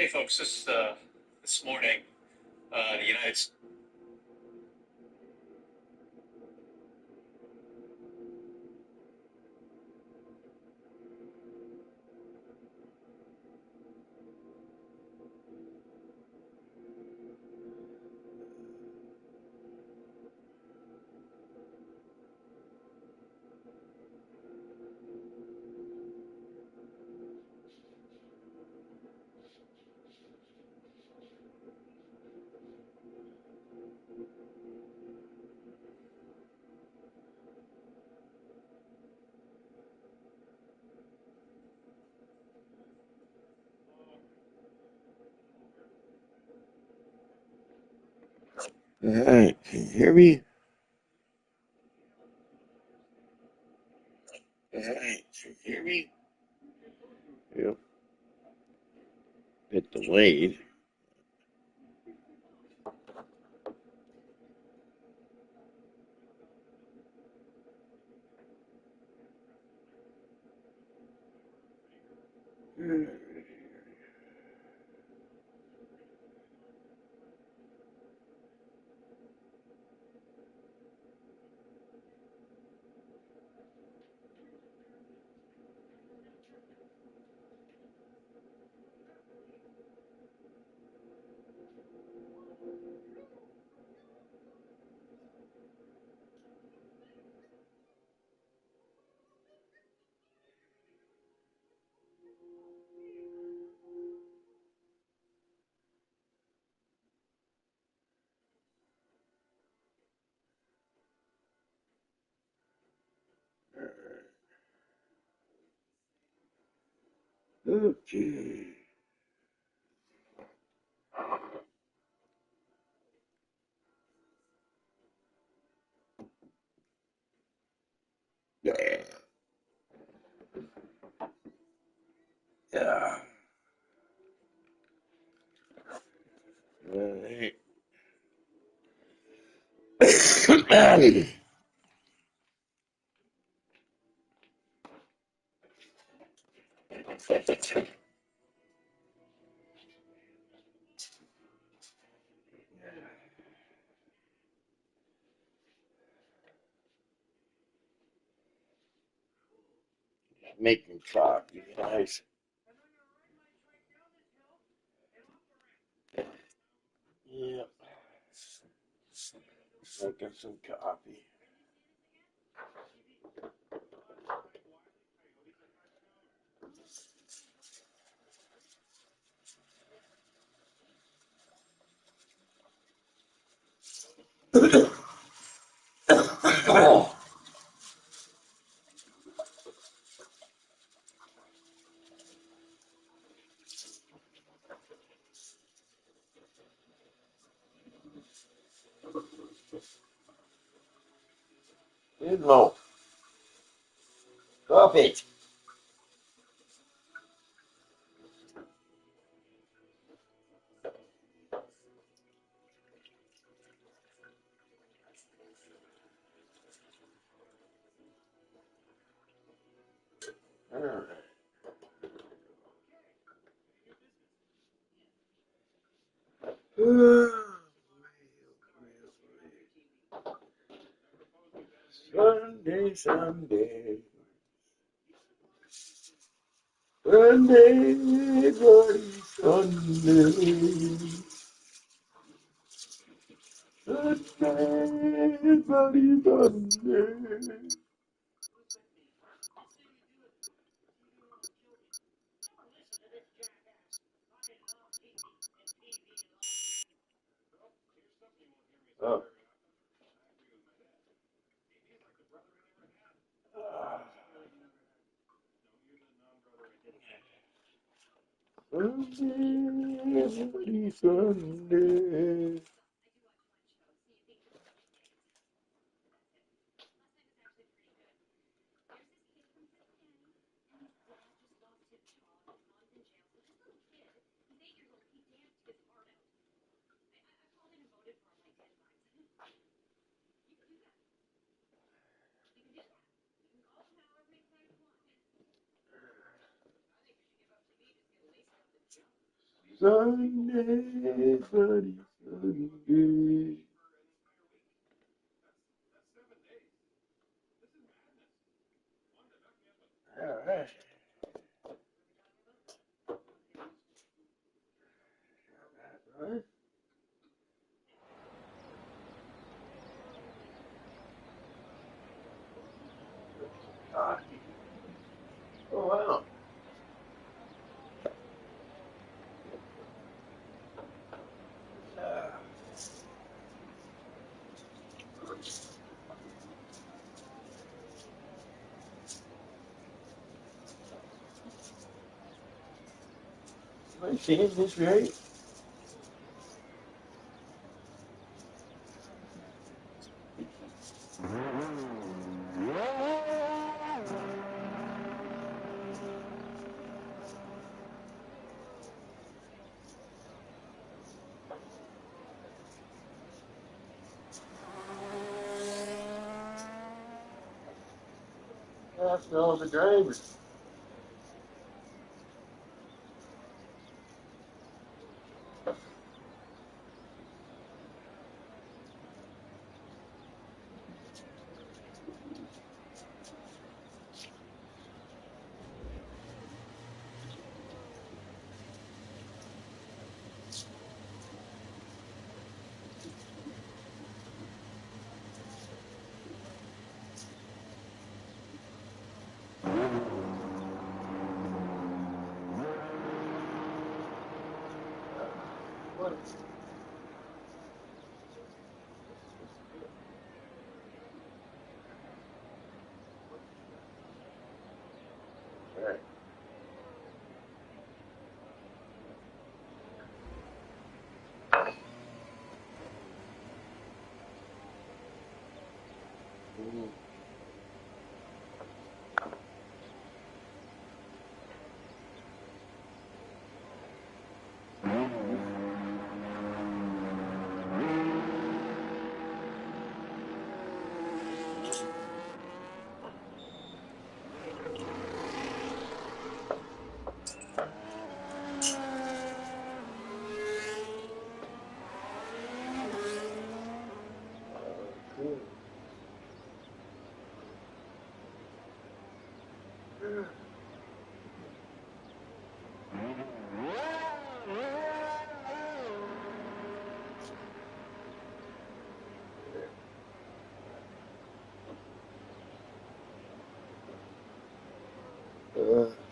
Hey folks, this morning, the United States. All right, can you hear me? All right, can you hear me? Yep, bit delayed. Okay. Yeah. Yeah. All right. Making coffee, guys. Yep. Making some coffee. Gizmo, stop it. All right. Sunday, Sunday, Sunday, bloody Sunday. Sunday, bloody Sunday. Oh. Sunday, bloody Sunday. Sunday, bloody Sunday. All right. Right. Oh, wow. Am I seeing this right? That's all the drivers. What? Right. Cool.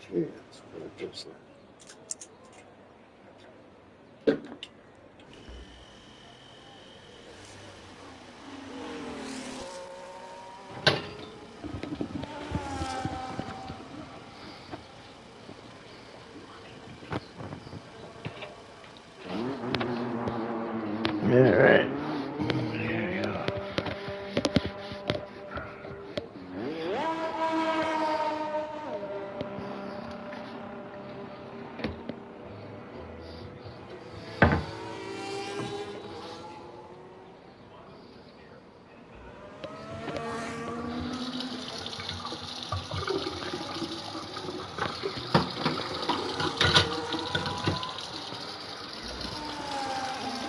Gee, that's really just like. Yeah, right. There you go.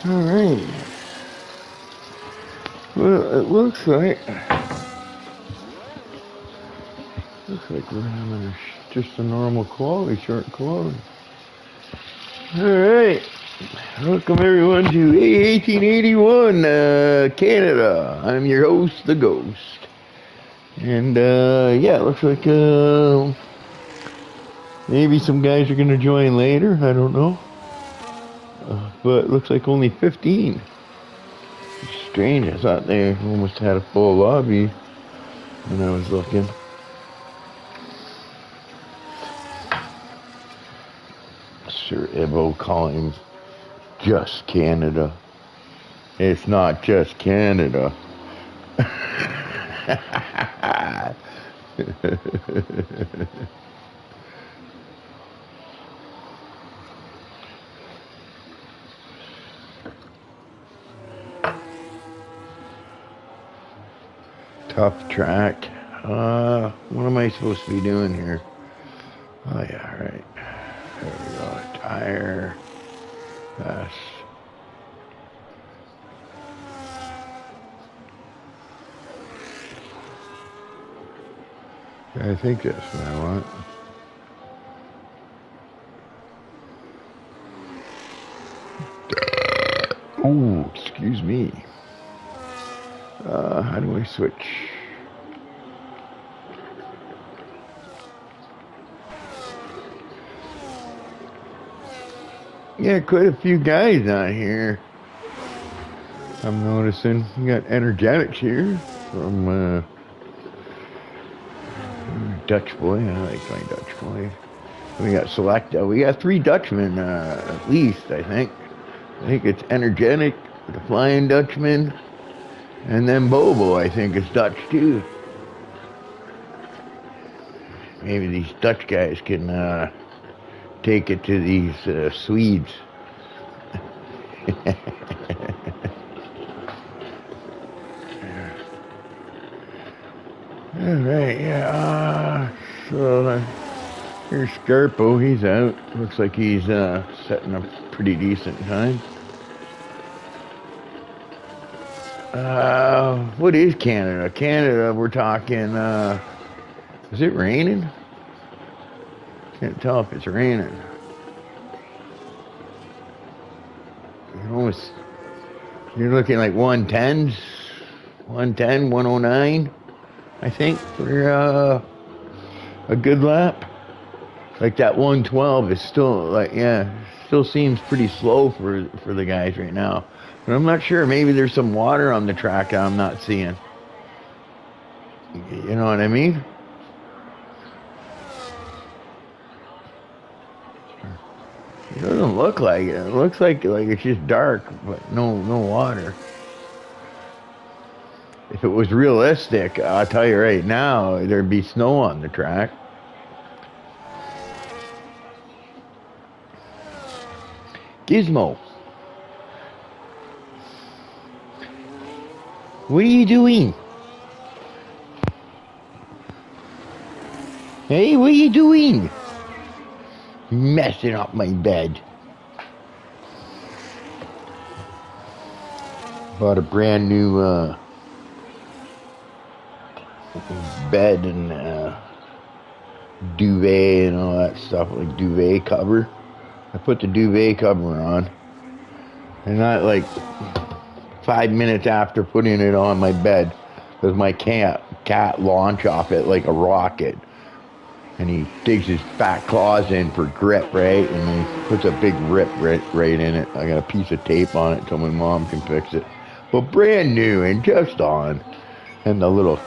All right. Well, it looks like we're having just a normal quality, short quality. All right. Welcome everyone to A1881 Canada. I'm your host, the Ghost. And yeah, it looks like maybe some guys are gonna join later. I don't know. But it looks like only 15. Strange. I thought they almost had a full lobby when I was looking. Sir Evo calling just Canada. It's not just Canada. Tough track. What am I supposed to be doing here? Oh yeah, right. There we go. Tire. I think that's what I want. Oh, excuse me. How do I switch? Yeah, quite a few guys on here. I'm noticing. We got energetics here from Dutch boy. I like my Dutch boy. We got select. We got 3 Dutchmen at least. I think. I think it's energetic, the Flying Dutchman, and then Bobo. I think is Dutch too. Maybe these Dutch guys can take it to these Swedes. All right, yeah. So here's Scarpo. He's out. Looks like he's setting a pretty decent time. What is Canada? Canada, we're talking. Is it raining? Can't tell if it's raining. You're looking like 110s, 110, 109, I think, for a good lap. Like that 112 is still like, yeah, still seems pretty slow for the guys right now. But I'm not sure. Maybe there's some water on the track I'm not seeing. You know what I mean? It doesn't look like it. It looks like it's just dark, but no water. If it was realistic, I'll tell you right now, there'd be snow on the track. Gizmo. What are you doing? Hey, what are you doing? Messing up my bed. Bought a brand new bed and duvet and all that stuff, like duvet cover. I put the duvet cover on, and not like 5 minutes after putting it on my bed, does my cat launch off it like a rocket. And he digs his fat claws in for grip, right? And he puts a big rip right in it. I got a piece of tape on it until my mom can fix it. But brand new and just on. And the little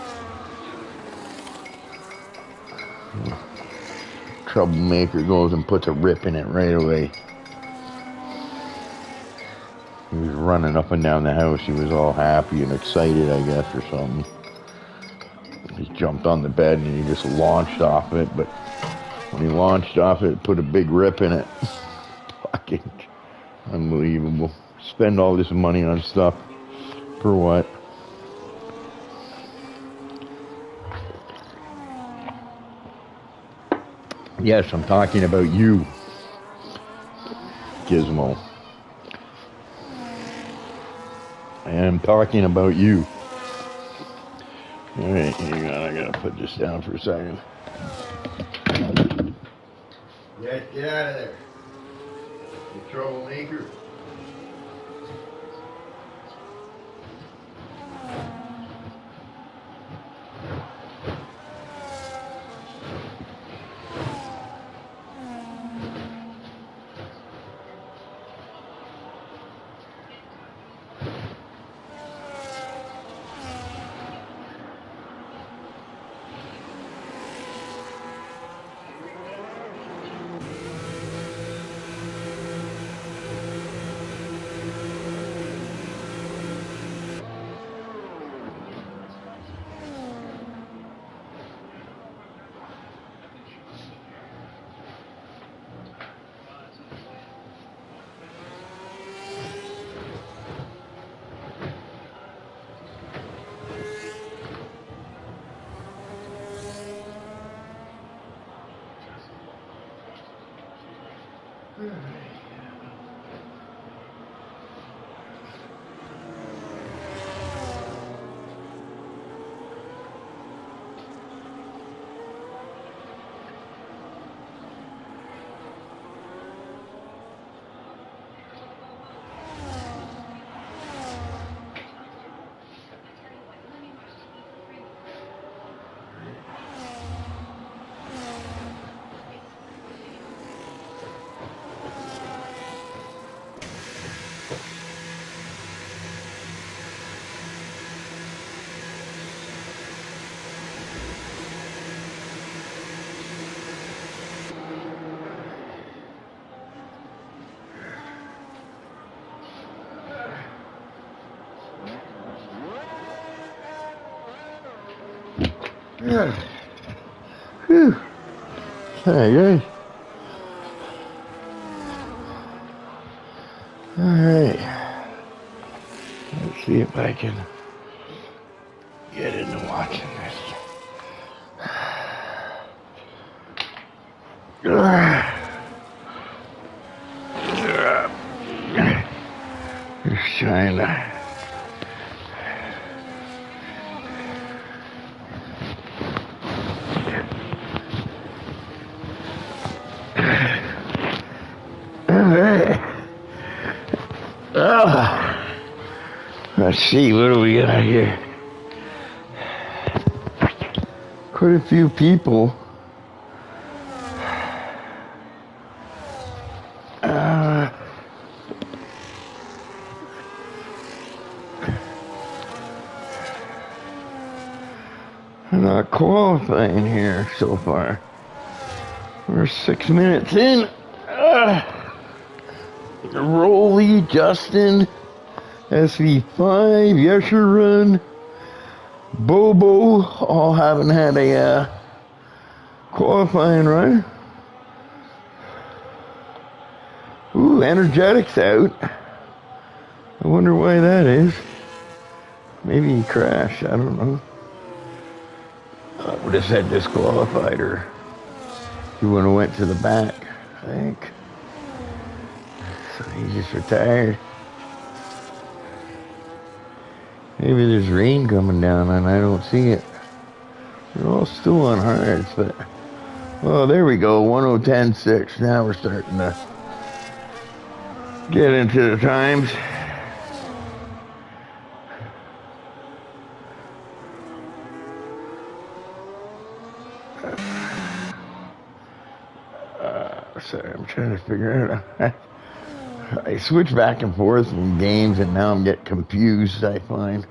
troublemaker goes and puts a rip in it right away. He was running up and down the house. He was all happy and excited, I guess, or something. He jumped on the bed and he just launched off it, but when he launched off it put a big rip in it. Fucking unbelievable. Spend all this money on stuff for what? Yes, I'm talking about you, Gizmo. I am talking about you. Alright, hang on, I gotta put this down for a second. Yes, get out of there. You troublemaker. Yeah. Whew. Hey, guys. Alright. Let's see if I can get into watching this. Just trying to. Alright. Let's see, what do we got here? Quite a few people. Not qualifying here so far. We're 6 minutes in. Rolly, Justin, SV5, Yesher Run, Bobo, all haven't had a qualifying run. Ooh, Energetic's out. I wonder why that is. Maybe he crashed, I don't know. I would have said disqualified, or he would have went to the back, I think. So he just retired. Maybe there's rain coming down and I don't see it. They're all still on hards, but... Oh, there we go, 10:10.6. Now we're starting to get into the times. Sorry, I'm trying to figure it out. I switch back and forth from games and now I'm getting confused, I find.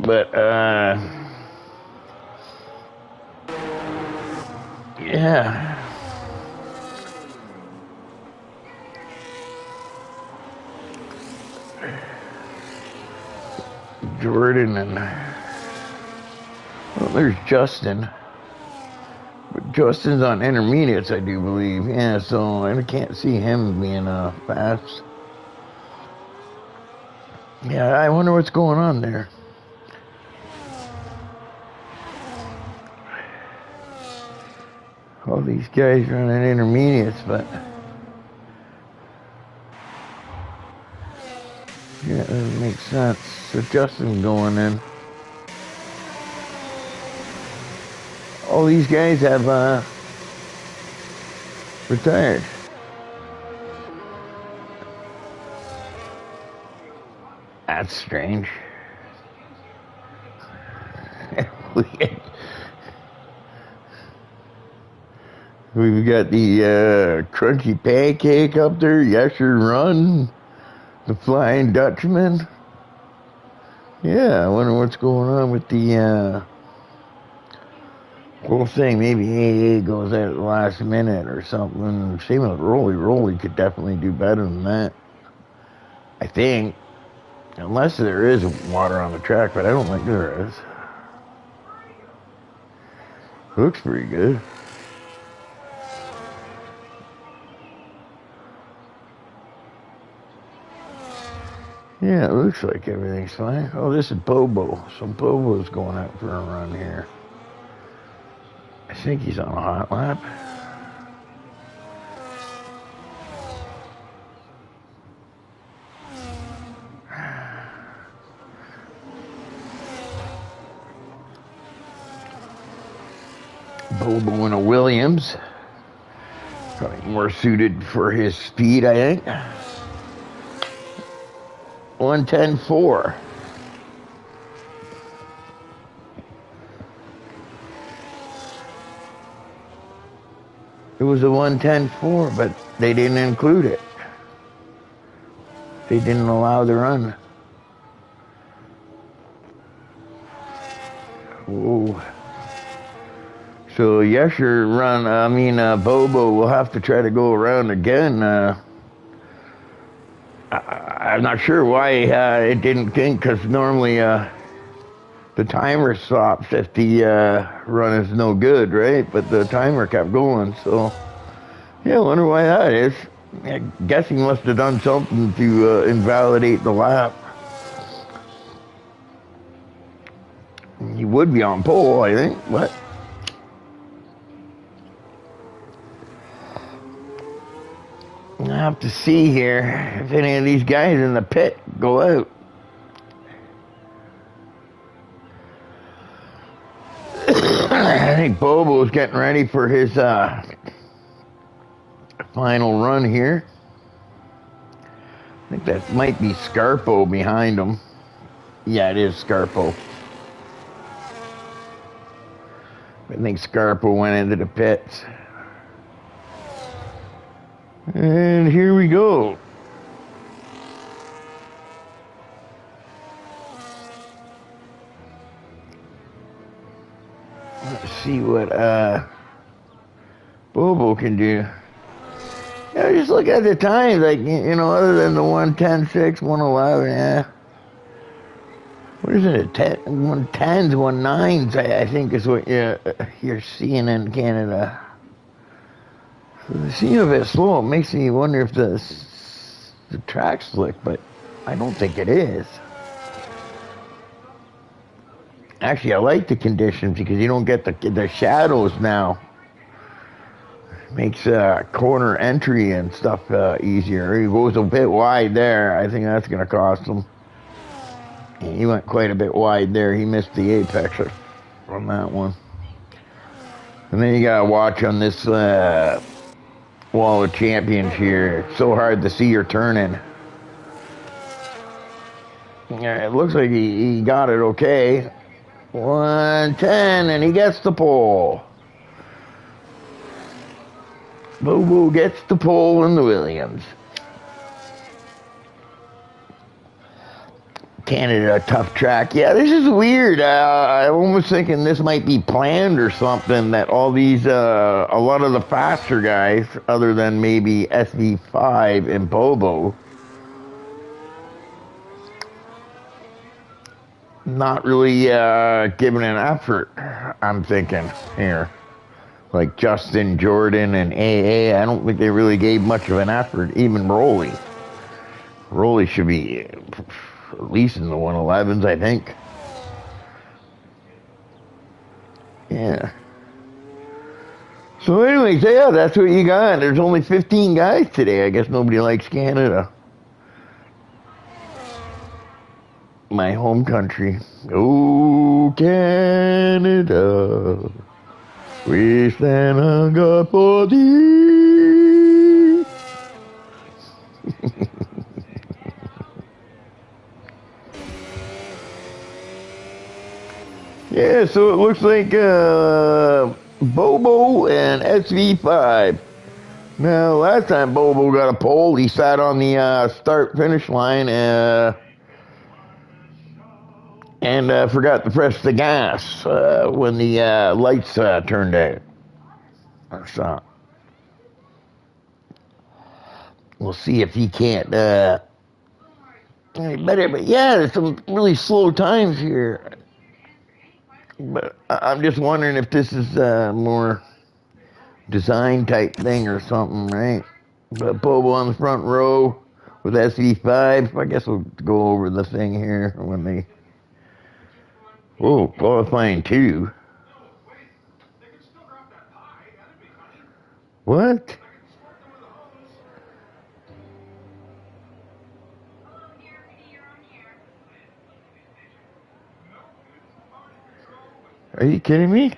But, yeah. Jordan and... Well, there's Justin. But Justin's on intermediates, I do believe. Yeah, so I can't see him being fast. Yeah, I wonder what's going on there. All these guys running intermediates, but... Yeah, that doesn't make sense. So Justin going in. All these guys have retired. That's strange. We've got the Crunchy Pancake up there, Yesher Run, the Flying Dutchman. Yeah, I wonder what's going on with the whole thing. Maybe AA goes out at the last minute or something. Same with Rolly. Rolly could definitely do better than that, I think. Unless there is water on the track, but I don't think there is. Looks pretty good. Yeah, it looks like everything's fine. Oh, this is Bobo. So Bobo's going out for a run here. I think he's on a hot lap. Bobo in a Williams. Probably more suited for his speed, I think. 1:10.4. It was a 1:10.4, but they didn't include it. They didn't allow the run. Whoa. So Yesher Run, Bobo will have to try to go around again. I'm not sure why it didn't think, because normally the timer stops if the run is no good, right? But the timer kept going, so yeah, I wonder why that is. I guess he must have done something to invalidate the lap. He would be on pole, I think. What? I have to see here if any of these guys in the pit go out. I think Bobo's getting ready for his final run here. I think that might be Scarpo behind him. Yeah, it is Scarpo. I think Scarpo went into the pits. And here we go. Let's see what Bobo can do. Yeah, just look at the times, like, you know, other than the 1:10.6, 1:11, yeah. What is it? 1:10s, 1:9s, I think is what you're seeing in Canada. So they seem a bit slow. It makes me wonder if the track's slick, but I don't think it is. Actually, I like the conditions because you don't get the shadows now. Makes corner entry and stuff easier. He goes a bit wide there. I think that's going to cost him. And he went quite a bit wide there. He missed the apex from that one. And then you got to watch on this wall of champions here. It's so hard to see her turning. Yeah, it looks like he got it okay. 1:10, and he gets the pole. Bobo gets the pole in the Williams. Canada, tough track. Yeah, this is weird. I'm almost thinking this might be planned or something, that all these, a lot of the faster guys, other than maybe SV5 and Bobo, not really giving an effort, I'm thinking, here. Like Justin, Jordan, and AA, I don't think they really gave much of an effort. Even Rolly. Rolly should be at least in the 1:11s, I think. Yeah. So anyways, yeah, that's what you got. There's only 15 guys today. I guess nobody likes Canada. My home country. Oh, Canada. We stand on God for thee. Yeah, so it looks like Bobo and SV5. Now, last time Bobo got a pole, he sat on the start-finish line and forgot to press the gas when the lights turned out. So we'll see if he can't. But yeah, there's some really slow times here. But I'm just wondering if this is more design type thing or something, right? But Bobo on the front row with SV5. I guess we'll go over the thing here when they. Whoa, qualifying 2. What? Are you kidding me?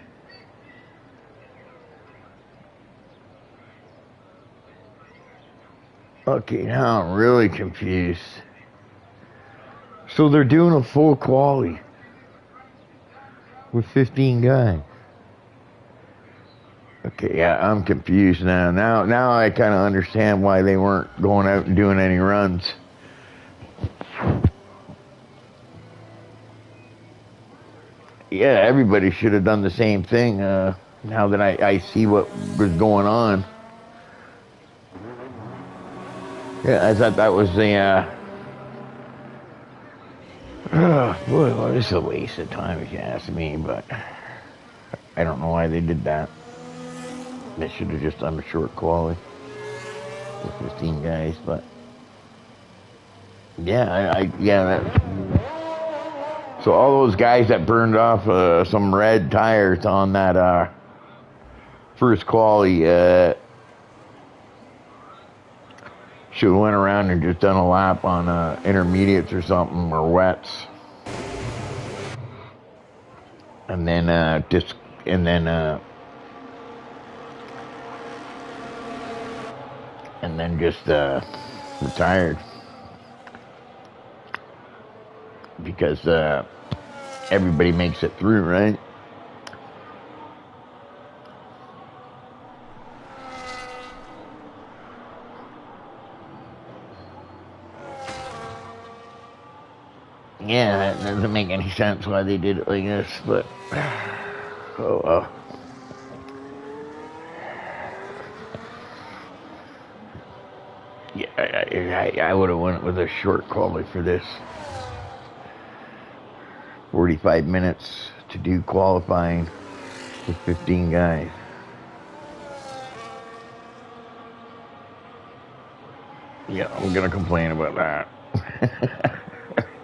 Okay, now I'm really confused. So they're doing a full quali with 15 guys. Okay, yeah, I'm confused now. Now I kind of understand why they weren't going out and doing any runs. Yeah, everybody should have done the same thing. Now that I see what was going on. Yeah, I thought that was the Boy, well, this is a waste of time if you ask me, but I don't know why they did that. They should have just done a short quality with 15 guys, but yeah, so all those guys that burned off some red tires on that first quality should have went around and just done a lap on intermediates or something, or wets, and then just retired, because everybody makes it through, right? Yeah, that doesn't make any sense why they did it like this, but oh well. Yeah, I would have went with a short quality for this. 45 minutes to do qualifying with 15 guys. Yeah, I'm gonna complain about that.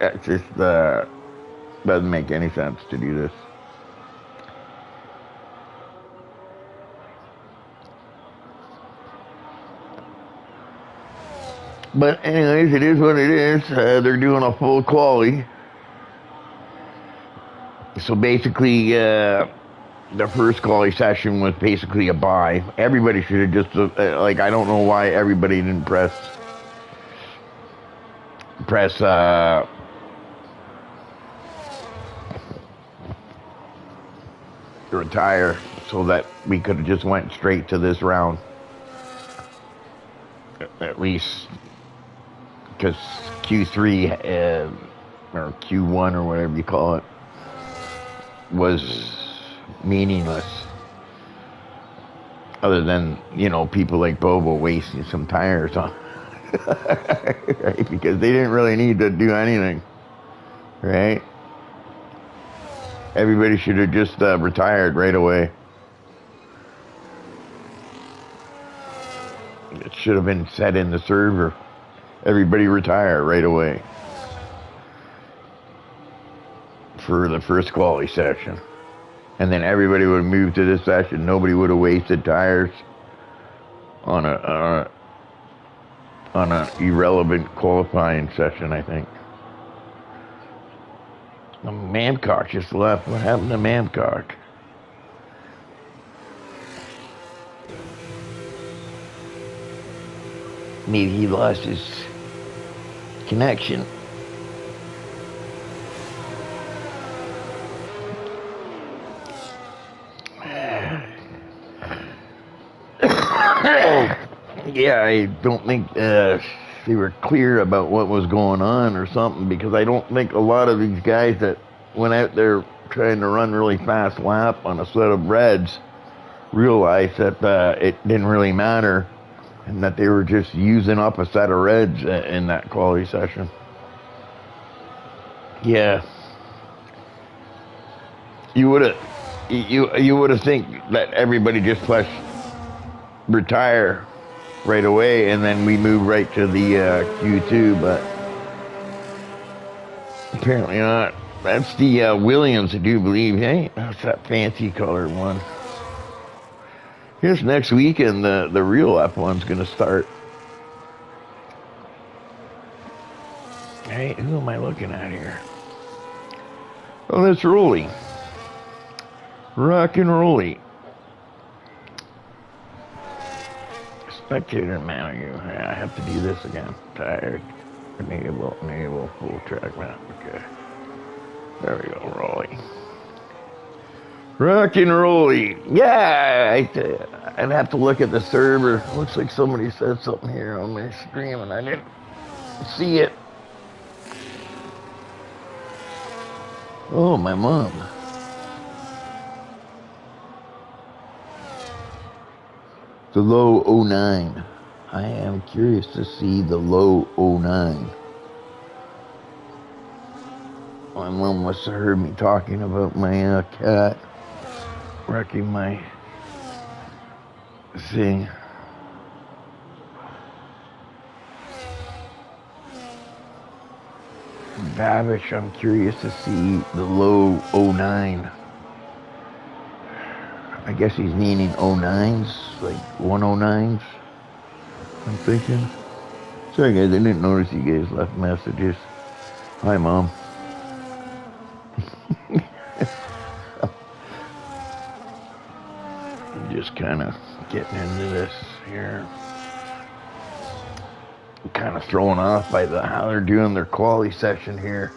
That just doesn't make any sense to do this. But anyways, it is what it is. They're doing a full quality. So basically, the first quality session was basically a bye. Everybody should have just, I don't know why everybody didn't press retire, so that we could have just went straight to this round. At least, because Q3 or Q1 or whatever you call it was meaningless, other than, people like Bobo wasting some tires on right? Because they didn't really need to do anything, right? Everybody should have just retired right away. It should have been set in the server. Everybody retire right away for the first quality session. And then everybody would have moved to this session. Nobody would have wasted tires on an irrelevant qualifying session, I think. Mamcock just left. What happened to Mamcock? Maybe he lost his connection. Yeah, I don't think they were clear about what was going on or something, because I don't think a lot of these guys that went out there trying to run really fast lap on a set of reds realized that it didn't really matter, and that they were just using up a set of reds in that quality session. Yeah, you would have think that everybody just pressed retire right away, and then we move right to the Q2, but apparently not. That's the Williams, I do believe. Hey, that's that fancy colored one. Here's next weekend, the real F1's going to start. Hey, who am I looking at here? Oh, that's Rolly. Rock and Rolly. Spectator manager. Yeah, I have to do this again. Tired. Enable full track map. Okay. There we go, Rolly. Rock and Rolly. Yeah, I'd have to look at the server. Looks like somebody said something here on my stream and I didn't see it. Oh, my mom. The low 09. I am curious to see the low 09. My mom must have heard me talking about my cat wrecking my thing. Babish, I'm curious to see the low 09. I guess he's needing 09s, like 109s, I'm thinking. Sorry guys, I didn't notice you guys left messages. Hi Mom. I'm just kind of getting into this here. I'm kind of thrown off by how they're doing their quality session here.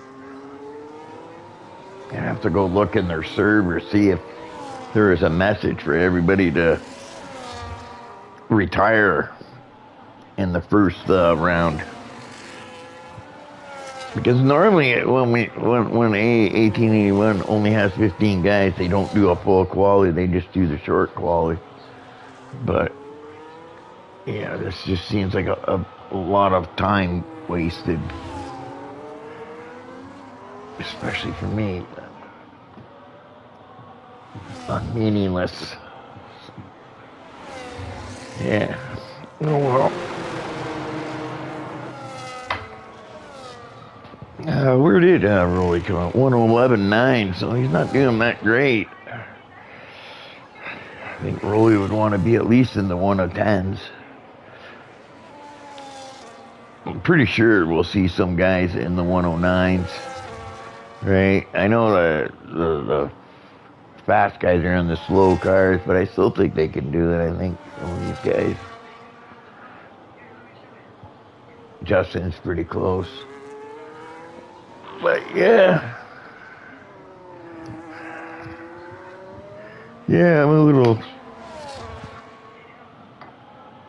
I have to go look in their server, see if there is a message for everybody to retire in the first round. Because normally when A1881 only has 15 guys, they don't do a full quality, they just do the short quality. But yeah, this just seems like a lot of time wasted. Especially for me. Meaningless. Yeah. Oh well. Where did Rolly come out? 111.9, so he's not doing that great. I think Rolly would want to be at least in the 110s. I'm pretty sure we'll see some guys in the 109s. Right? I know the fast guys are in the slow cars, but I still think they can do it. I think some of these guys. Justin's pretty close. But yeah. Yeah, I'm a little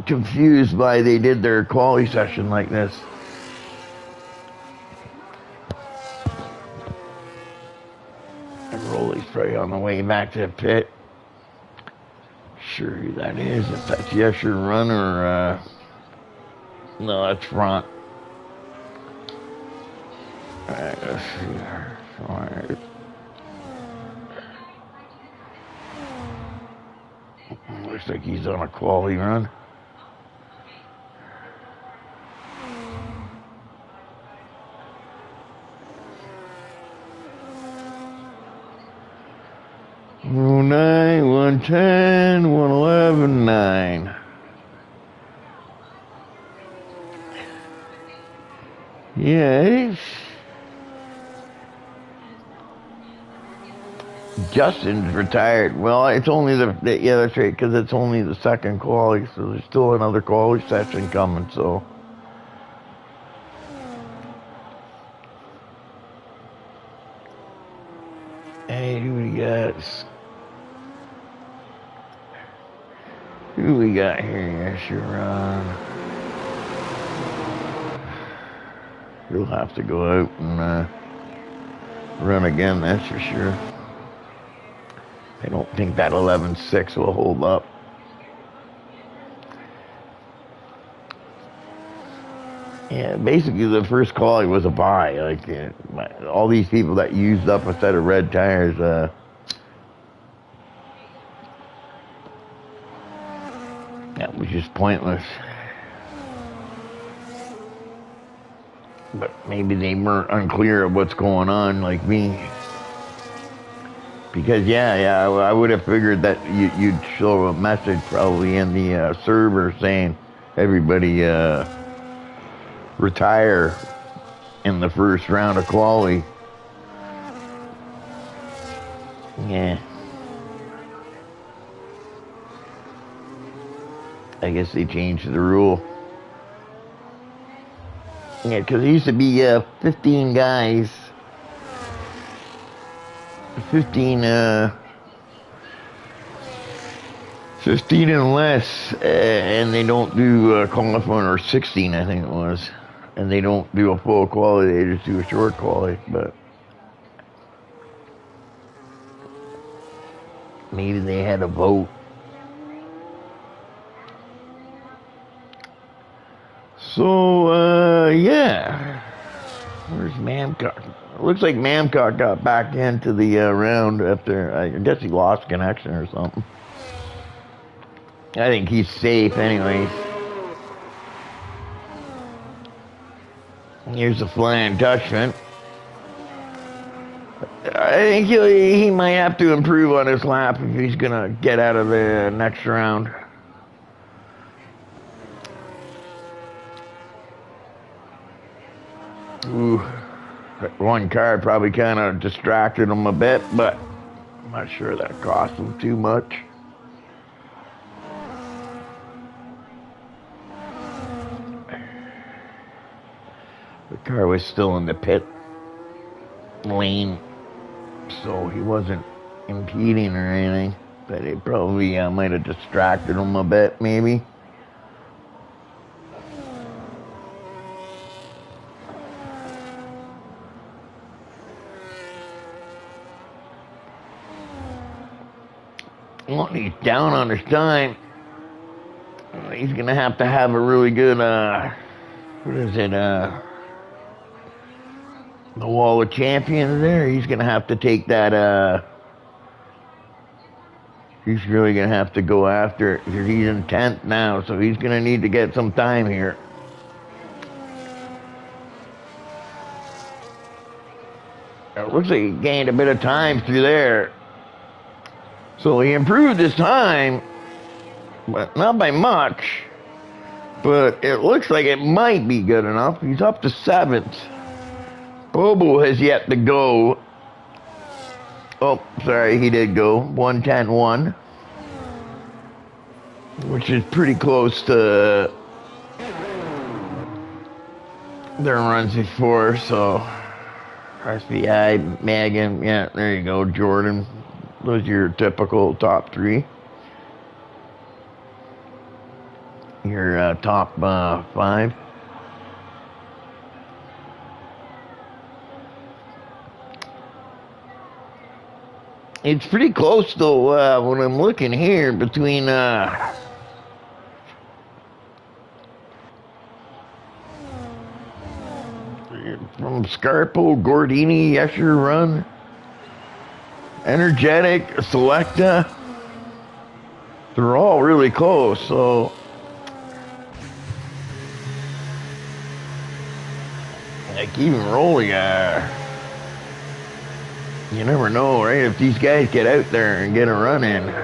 confused why they did their quality session like this. And Rolly's probably on the way back to the pit. Sure who that is. If that's Yesher Run or no, that's Front. Alright, let's see here. Alright. Looks like he's on a quality run. Oh, 9, 110, 111, 9. Yeah, Justin's retired. Well, it's only yeah, that's right, because it's only the second quality, so there's still another quality session coming, so. Hey, who we got? Who we got here? Yes, you're on. You'll have to go out and run again, that's for sure. I don't think that 11.6 will hold up. Yeah, basically the first quality was a buy. Like all these people that used up a set of red tires, that was just pointless. But maybe they weren't unclear of what's going on, like me. Because yeah, I would have figured that you'd show a message probably in the server saying everybody retire in the first round of quality. Yeah. I guess they changed the rule. Yeah, because it used to be 15 guys. 15 and less, and they don't do qualifying, or 16 I think it was, and they don't do a full quality, they just do a short quality. But maybe they had a vote. So yeah, Where's Mamcock? It looks like Mamcock got back into the round after, I guess he lost connection or something. I think he's safe anyways. Here's the Flying Dutchman. I think he might have to improve on his lap if he's going to get out of the next round. Ooh, that one car probably kind of distracted him a bit, but I'm not sure that cost him too much. The car was still in the pit lane, so he wasn't impeding or anything, but it probably might have distracted him a bit, maybe. Well, he's down on his time. He's gonna have to have a really good, what is it, the Wall of Champions there. He's gonna have to take that, he's really gonna have to go after it, because he's in 10th now, so he's gonna need to get some time here. It looks like he gained a bit of time through there. So he improved his time, but not by much. But it looks like it might be good enough. He's up to 7th. Bobo has yet to go. Oh, sorry, he did go. 1:10.1. Which is pretty close to their runs before, so RCI, Megan, yeah, there you go, Jordan. Those are your typical top 3. Your top 5. It's pretty close though, when I'm looking here between from Scarpo, Gordini, Escher Run, Energetic, Selecta. They're all really close, so like even Rolly, you never know, right? If these guys get out there and get a run in,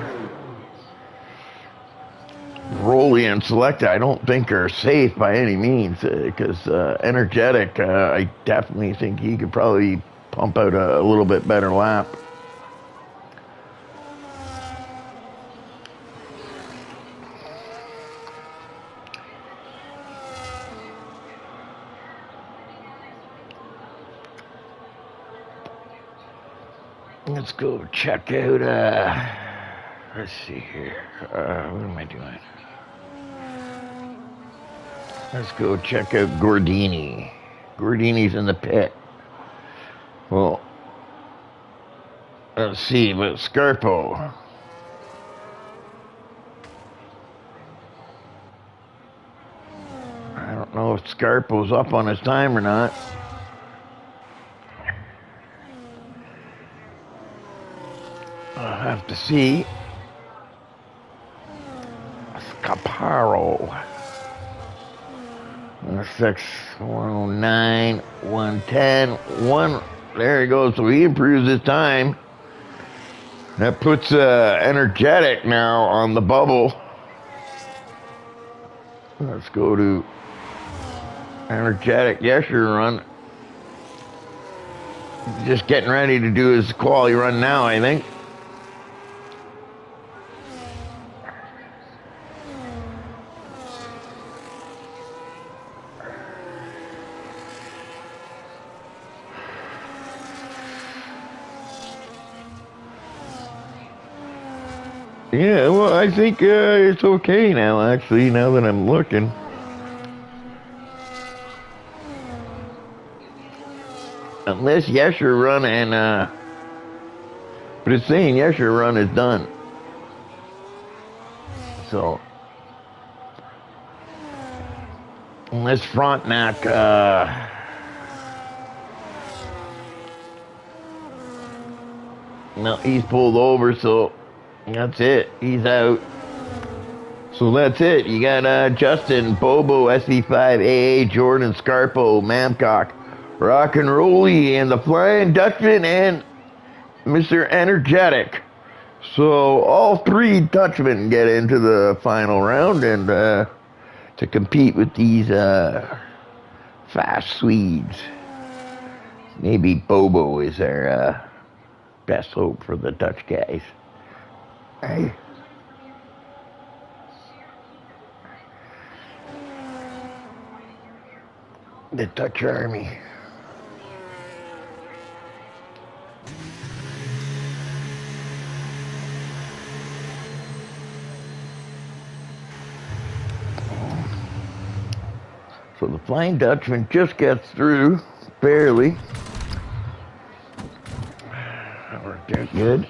Rolly and Selecta, I don't think are safe by any means, because Energetic, I definitely think he could probably pump out a little bit better lap. Let's go check out, let's see here, what am I doing? Let's go check out Gordini. Gordini's in the pit. Well, let's see, but Scarpo. I don't know if Scarpo's up on his time or not. I'll have to see. Scaparo. 106, 109, 110, 1. There he goes. So he improves his time. That puts Energetic now on the bubble. Let's go to Energetic Yesher run. Just getting ready to do his quality run now, I think. Yeah, well, I think it's okay now, actually, now that I'm looking. Unless Yesher run and, but it's saying Yesher run is done. So, unless Frontenac, No, he's pulled over, so that's it. He's out. So that's it. You got Justin, Bobo, SC5, AA, Jordan, Scarpo, Mamcock, Rock and Rolly, and the Flying Dutchman, and Mr. Energetic. So all three Dutchmen get into the final round and to compete with these fast Swedes. Maybe Bobo is our best hope for the Dutch guys. Hey. The Dutch Army. So the Flying Dutchman just gets through, barely. That worked out good.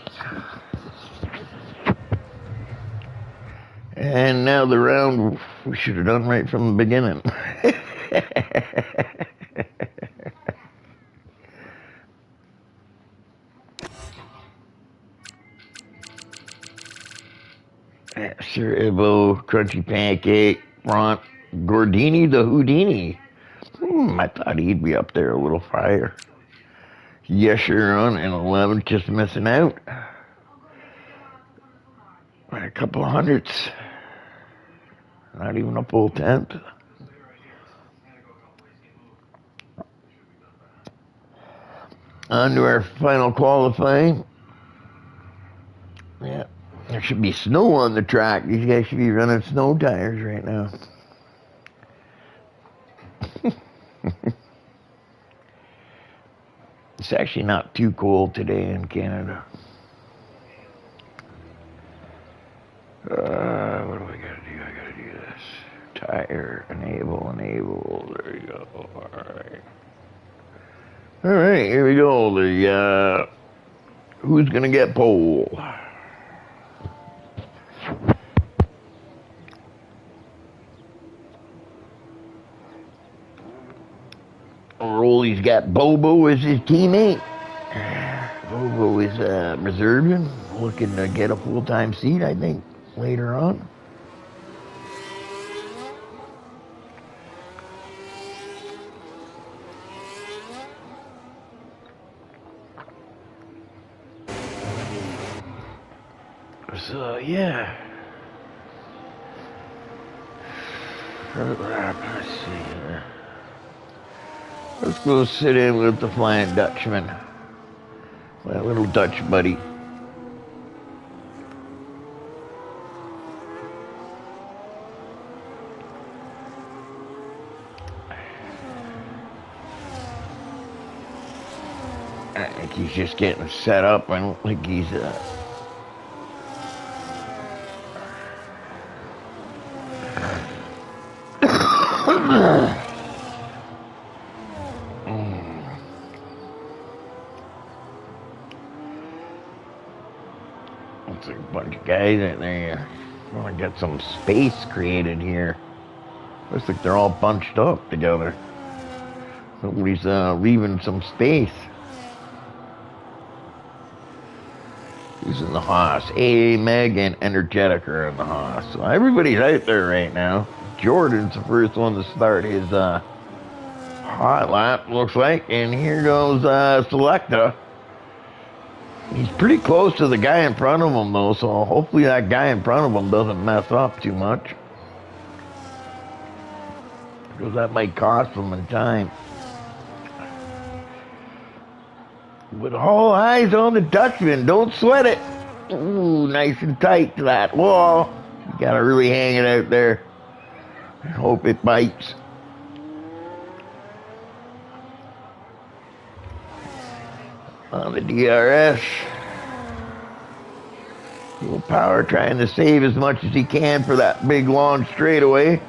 And now the round we should have done right from the beginning. Sir Ivo, Crunchy Pancake, Front, Gordini the Houdini. I thought he'd be up there a little higher. Yes, you're on, and 11 just missing out. A couple of hundreds. Not even a full tenth. On to our final qualifying. Yeah, there should be snow on the track. These guys should be running snow tires right now. It's actually not too cold today in Canada. What do I gotta do? I gotta do this. Tire, enable. There you go. All right, here we go. The who's gonna get pole? Rolly's got Bobo as his teammate. Bobo is reserving, looking to get a full-time seat, I think, later on. So, yeah. Let's see. Let's go sit in with the Flying Dutchman. My little Dutch buddy. I think he's just getting set up. I don't think he's It's a bunch of guys in there. Want to get some space created here. Looks like they're all bunched up together. Nobody's leaving some space. Who's in the Haas? A, Meg, and Energetic are in the Haas. So everybody's out there right now. Jordan's the first one to start his hot lap, looks like. And here goes Selecta. He's pretty close to the guy in front of him, though, so hopefully that guy in front of him doesn't mess up too much. Because that might cost him in time. With all eyes on the Dutchman, don't sweat it. Ooh, nice and tight to that wall. You gotta really hang it out there and hope it bites. On the DRS. Little power trying to save as much as he can for that big long straightaway.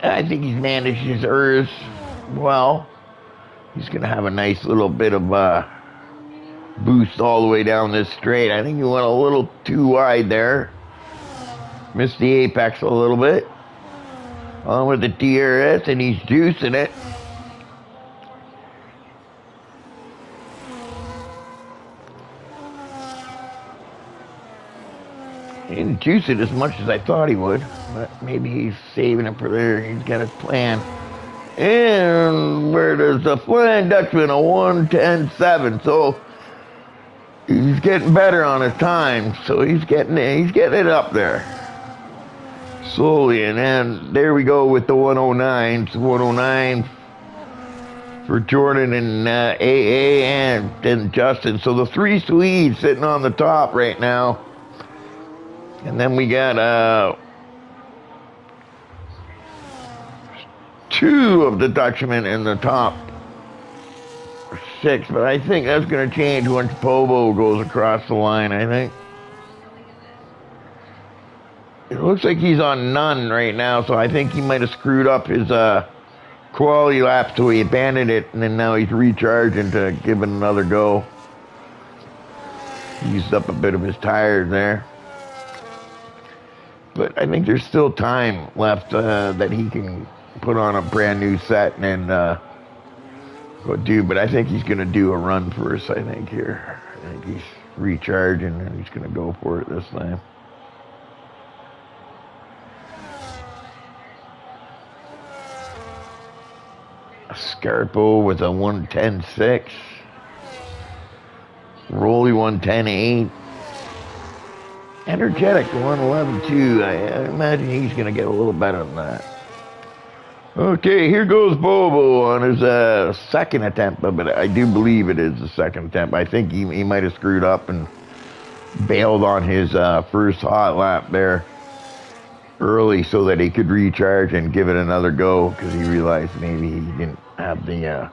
I think he's managed his errors well. He's going to have a nice little bit of boost all the way down this straight. I think he went a little too wide there. Missed the apex a little bit. On with the DRS, and he's juicing it. He didn't juice it as much as I thought he would, but maybe he's saving it for there. He's got his plan. And where does the Flying Dutchman, a 1:10.7. So he's getting better on his time. So he's getting it up there slowly. And then there we go with the 109. So 109 for Jordan and AA and then Justin. So the three Swedes sitting on the top right now. And then we got two of the Dutchmen in the top six, but I think that's going to change once Pobo goes across the line, I think. It looks like he's on none right now, so I think he might have screwed up his quality lap, so he abandoned it, and then now he's recharging to give it another go. He used up a bit of his tires there. But I think there's still time left that he can put on a brand new set and go do. But I think he's going to do a run first, I think, here. I think he's recharging and he's going to go for it this time. Scarpo with a 1:10.6. Rolly 1:10.8. Energetic 1:11.2. I imagine he's going to get a little better than that. Okay, here goes Bobo on his second attempt, but I do believe it is the second attempt. I think he might have screwed up and bailed on his first hot lap there early so that he could recharge and give it another go because he realized maybe he didn't have the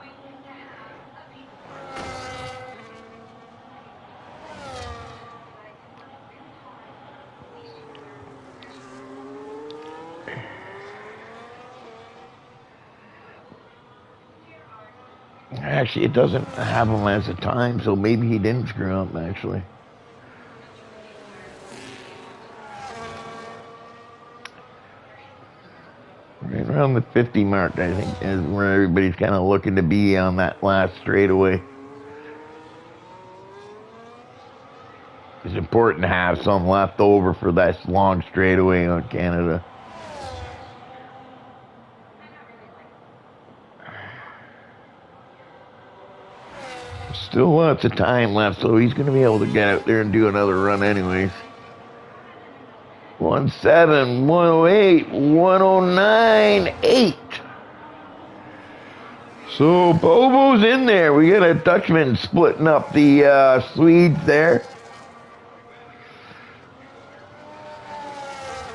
Actually, it doesn't have him as a time, so maybe he didn't screw up, actually. Right around the 50 mark, I think, is where everybody's kind of looking to be on that last straightaway. It's important to have some left over for that long straightaway on Canada. Still lots of time left, so he's going to be able to get out there and do another run anyways. 1:07, 1:08, 1:09.8. So Bobo's in there. We got a Dutchman splitting up the Swedes there.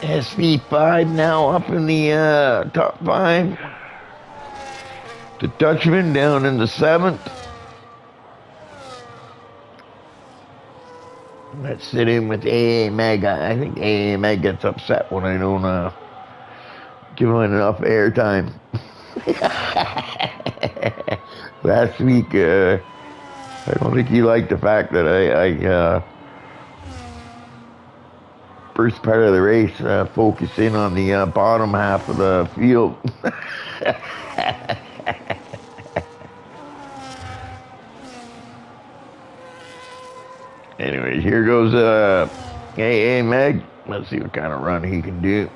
SV5 now up in the top 5. The Dutchman down in the 7th. Let's sit in with AA Meg. I think AA Meg gets upset when I don't give him enough airtime. Last week, I don't think he liked the fact that I first part of the race focus in on the bottom half of the field. Anyways, here goes AA Meg. Let's see what kind of run he can do.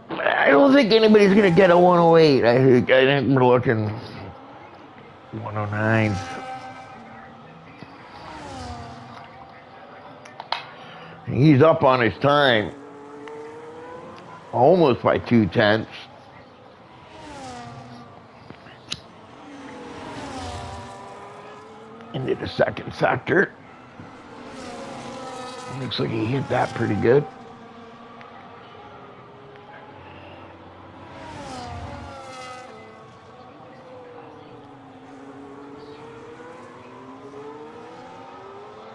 I don't think anybody's going to get a 108. I think we're looking 109. He's up on his time. Almost by 2/10. Into the second sector. Looks like he hit that pretty good.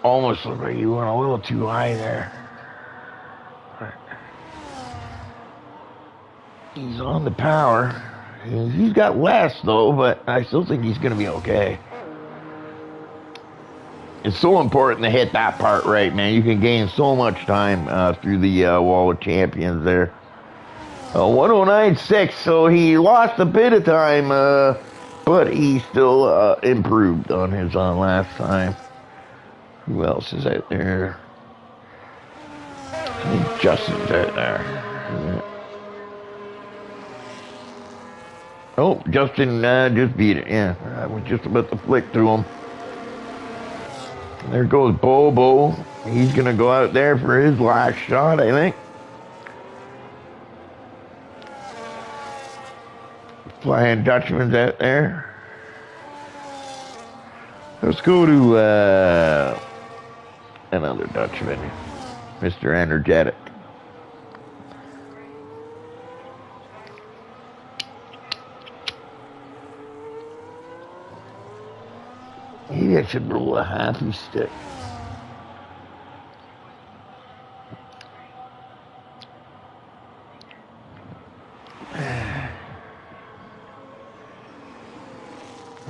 Almost looked like he went a little too high there. He's on the power. He's got less though, but I still think he's going to be okay. It's so important to hit that part right, man. You can gain so much time through the Wall of Champions there. 109.6, so he lost a bit of time but he still improved on his last time. Who else is out there? I think Justin's out there. Yeah. Oh, Justin just beat it. Yeah, I was just about to flick through him. There goes Bobo. He's going to go out there for his last shot, I think. Flying Dutchman's out there. Let's go to another Dutchman, Mr. Energetic. Maybe I should roll a happy stick.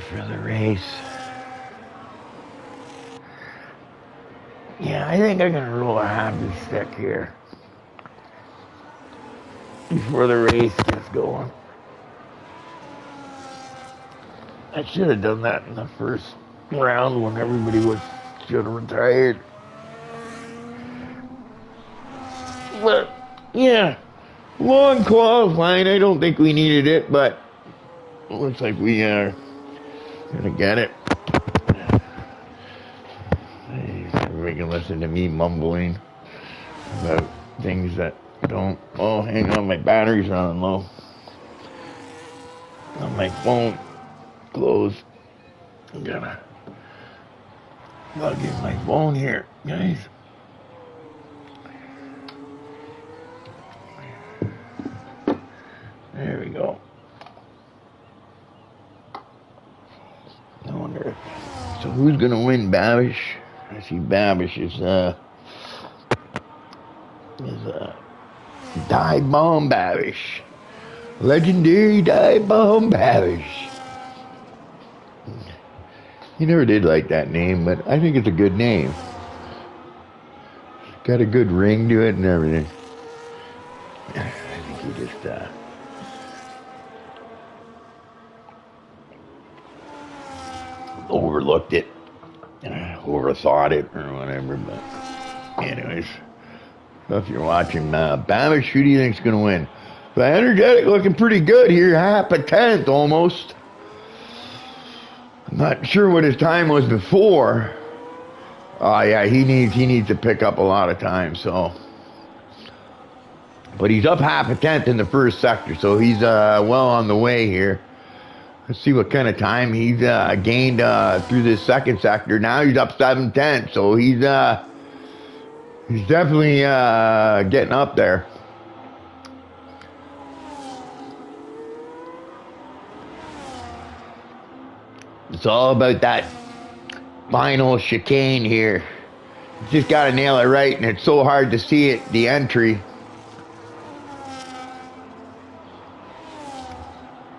For the race. Yeah, I think I'm going to roll a happy stick here. Before the race gets going. I should have done that in the first round when everybody should have retired. But, yeah, long qualifying. I don't think we needed it, but it looks like we are going to get it. Everybody can listen to me mumbling about things that don't. Oh, hang on, my battery's running low. On my phone, close. I'm gonna plug in my phone here, guys. There we go. I wonder. So who's gonna win, Babish? I see Babish is Dive Bomb Babish. Legendary Dive Bomb Babish. He never did like that name, but I think it's a good name. Got a good ring to it and everything. I think he just overlooked it, overthought it, or whatever. But anyways, so if you're watching Babish, who do you think's gonna win? The Energetic looking pretty good here, half a tenth almost. I'm not sure what his time was before. Oh yeah, he needs to pick up a lot of time. So, but he's up half a tenth in the first sector, so he's well on the way here. Let's see what kind of time he's gained through this second sector. Now he's up 7/10, so he's definitely getting up there. It's all about that final chicane here. You just got to nail it right, and it's so hard to see it, the entry.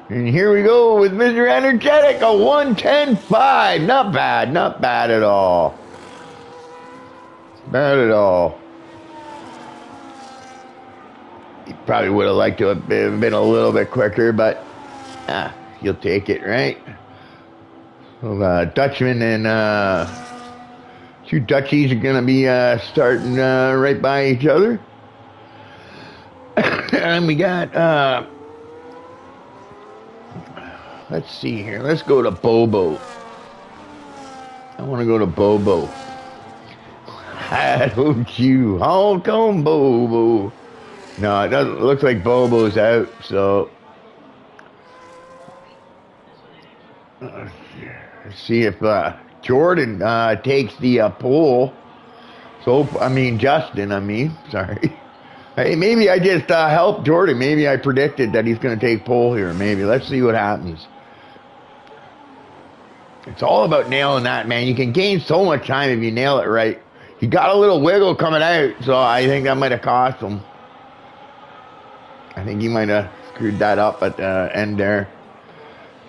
And here we go with Mr. Energetic, a 1:10.5. Not bad, not bad at all. Bad at all. He probably would have liked to have been a little bit quicker, but you'll take it, right? Well, Dutchman and two Dutchies are going to be starting right by each other. And we got, let's see here. Let's go to Bobo. I want to go to Bobo. How don't you? How come Bobo? No, it doesn't look like Bobo's out, so. Let's see if Jordan takes the pole. So, Justin, sorry. Hey, maybe I just helped Jordan. Maybe I predicted that he's going to take pole here. Maybe. Let's see what happens. It's all about nailing that, man. You can gain so much time if you nail it right. He got a little wiggle coming out, so I think that might have cost him. I think he might have screwed that up at the end there.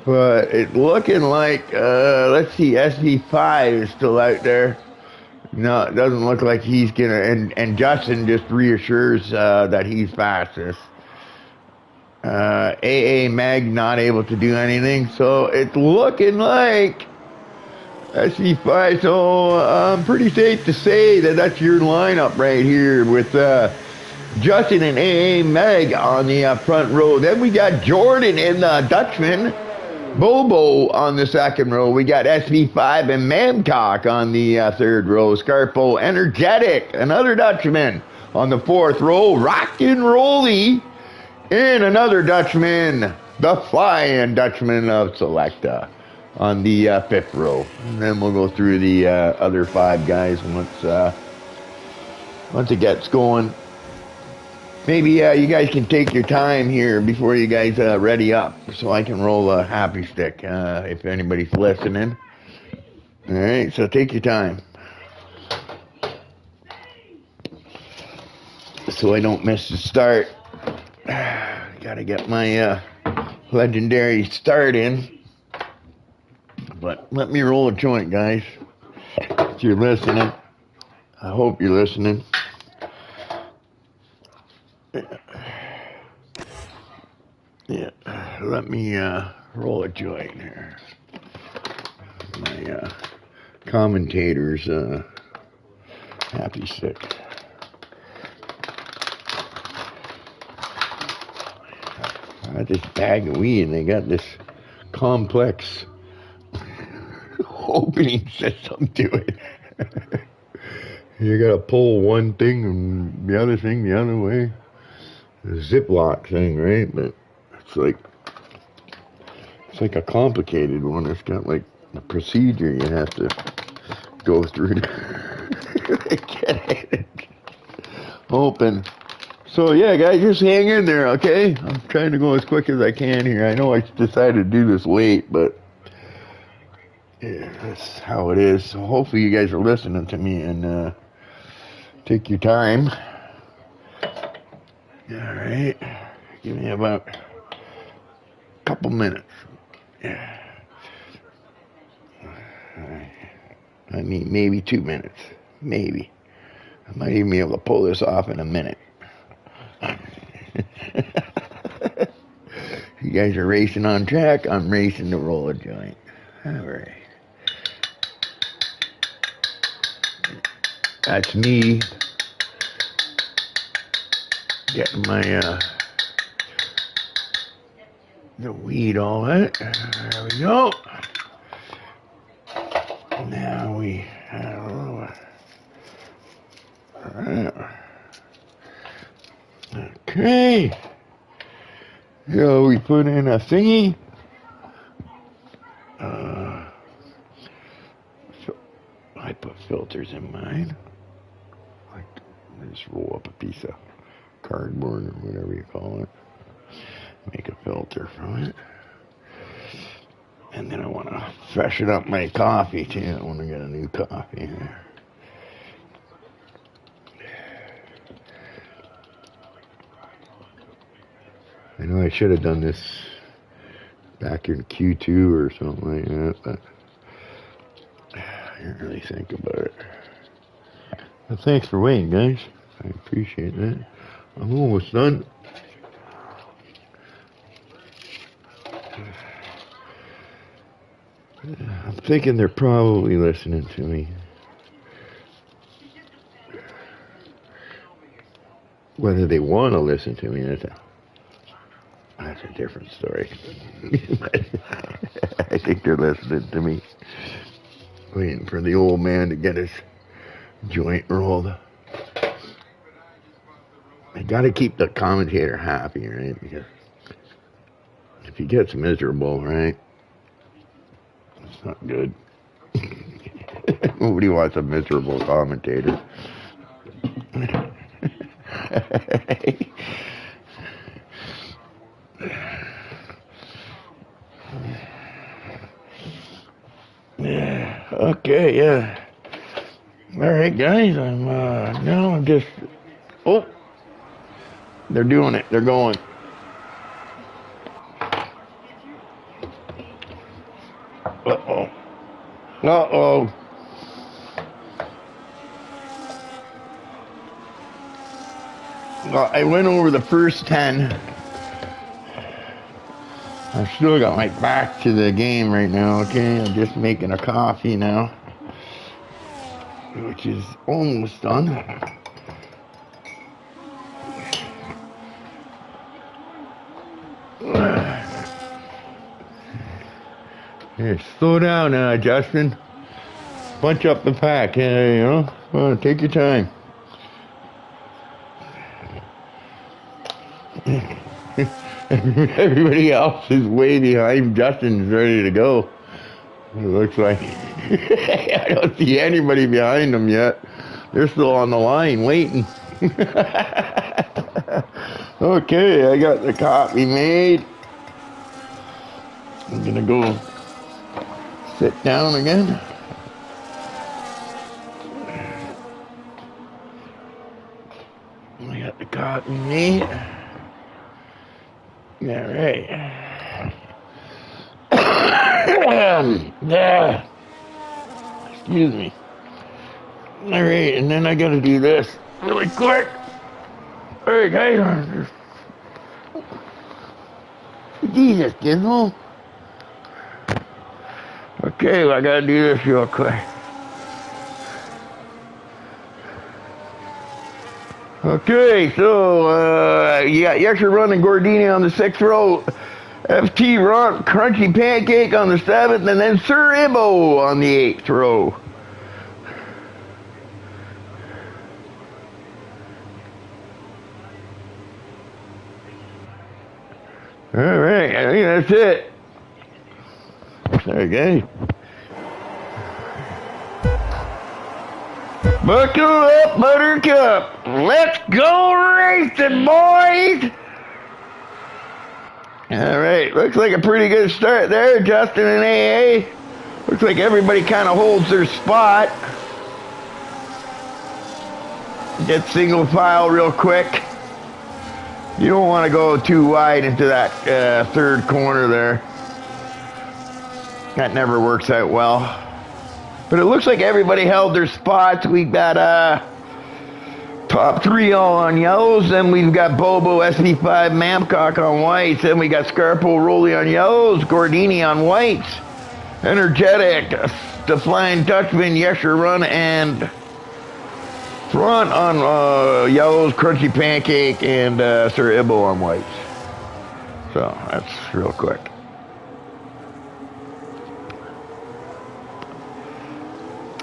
But it's looking like, let's see, SD5 is still out there. No, it doesn't look like he's gonna, and Justin just reassures that he's fastest. AA Mag not able to do anything, so it's looking like SC5. So I'm pretty safe to say that that's your lineup right here with Justin and AA Mag on the front row. Then we got Jordan and the Dutchman. Bobo on the second row. We got SV5 and Mamcock on the third row. Scarpo Energetic, another Dutchman on the fourth row. Rock and Rolly and another Dutchman, the Flying Dutchman of Selecta on the fifth row. And then we'll go through the other five guys once it gets going. Maybe you guys can take your time here before you guys ready up so I can roll a happy stick if anybody's listening. All right, so take your time so I don't miss the start. Gotta get my legendary start in. But let me roll a joint, guys. If you're listening, I hope you're listening. Yeah, let me roll a joint here. My commentator's happy stick. I got this bag of weed and they got this complex opening system to it. You gotta pull one thing and the other thing the other way. The Ziploc thing, right? But it's like a complicated one. It's got like a procedure you have to go through to get it open. So yeah, guys, just hang in there, okay? I'm trying to go as quick as I can here. I know I decided to do this late, but yeah, that's how it is. So hopefully you guys are listening to me and take your time. All right, give me about a couple minutes. Yeah. I mean, maybe 2 minutes. Maybe. I might even be able to pull this off in a minute. You guys are racing on track. I'm racing to roll a joint. All right. That's me getting my the weed all right. There we go. Now we okay. So we put in a thingy. So I put filters in mine. Like, just roll up a piece of cardboard or whatever you call it. Make a filter from it. And then I want to freshen up my coffee too. I want to get a new coffee here. I know I should have done this back in Q2 or something like that, but I didn't really think about it. Well, thanks for waiting, guys. I appreciate that. I'm almost done. I'm thinking they're probably listening to me. Whether they want to listen to me, that's a different story. I think they're listening to me. Waiting for the old man to get his joint rolled. I gotta keep the commentator happy, right? Because if he gets miserable, right, it's not good. Nobody wants a miserable commentator. Yeah. Okay. Yeah. All right, guys. I'm just. Oh, they're doing it. They're going. Uh-oh. Uh-oh. Well, I went over the first 10. I've still got my back to the game right now, okay? I'm just making a coffee now, which is almost done. Here, slow down, Justin. Bunch up the pack, take your time. Everybody else is way behind. Justin's ready to go. It looks like. I don't see anybody behind them yet. They're still on the line waiting. Okay, I got the coffee made. I'm gonna go sit down again. I got the coffee made. All right. Excuse me. All right, and then I gotta do this really quick. Hey, guys. Jesus, Gizmo. Okay, well, I gotta do this real quick. Okay, so you got Yesher Run and Gordini on the 6th row, FT Run Crunchy Pancake on the 7th, and then Sir Ibbo on the 8th row. All right, I think that's it. Okay. Buckle up, Buttercup. Let's go racing, boys. All right, looks like a pretty good start there, Justin and AA. Looks like everybody kind of holds their spot. Get single file real quick. You don't want to go too wide into that third corner there. That never works out well. But it looks like everybody held their spots. We've got top 3 all on yellows. Then we've got Bobo, SP5, Mamcock on whites. Then we got Scarpo, Rolly on yellows. Gordini on whites. Energetic, the Flying Dutchman, Yesher Run, and Front on yellows, Crunchy Pancake, and Sir Ibbo on whites. So that's real quick.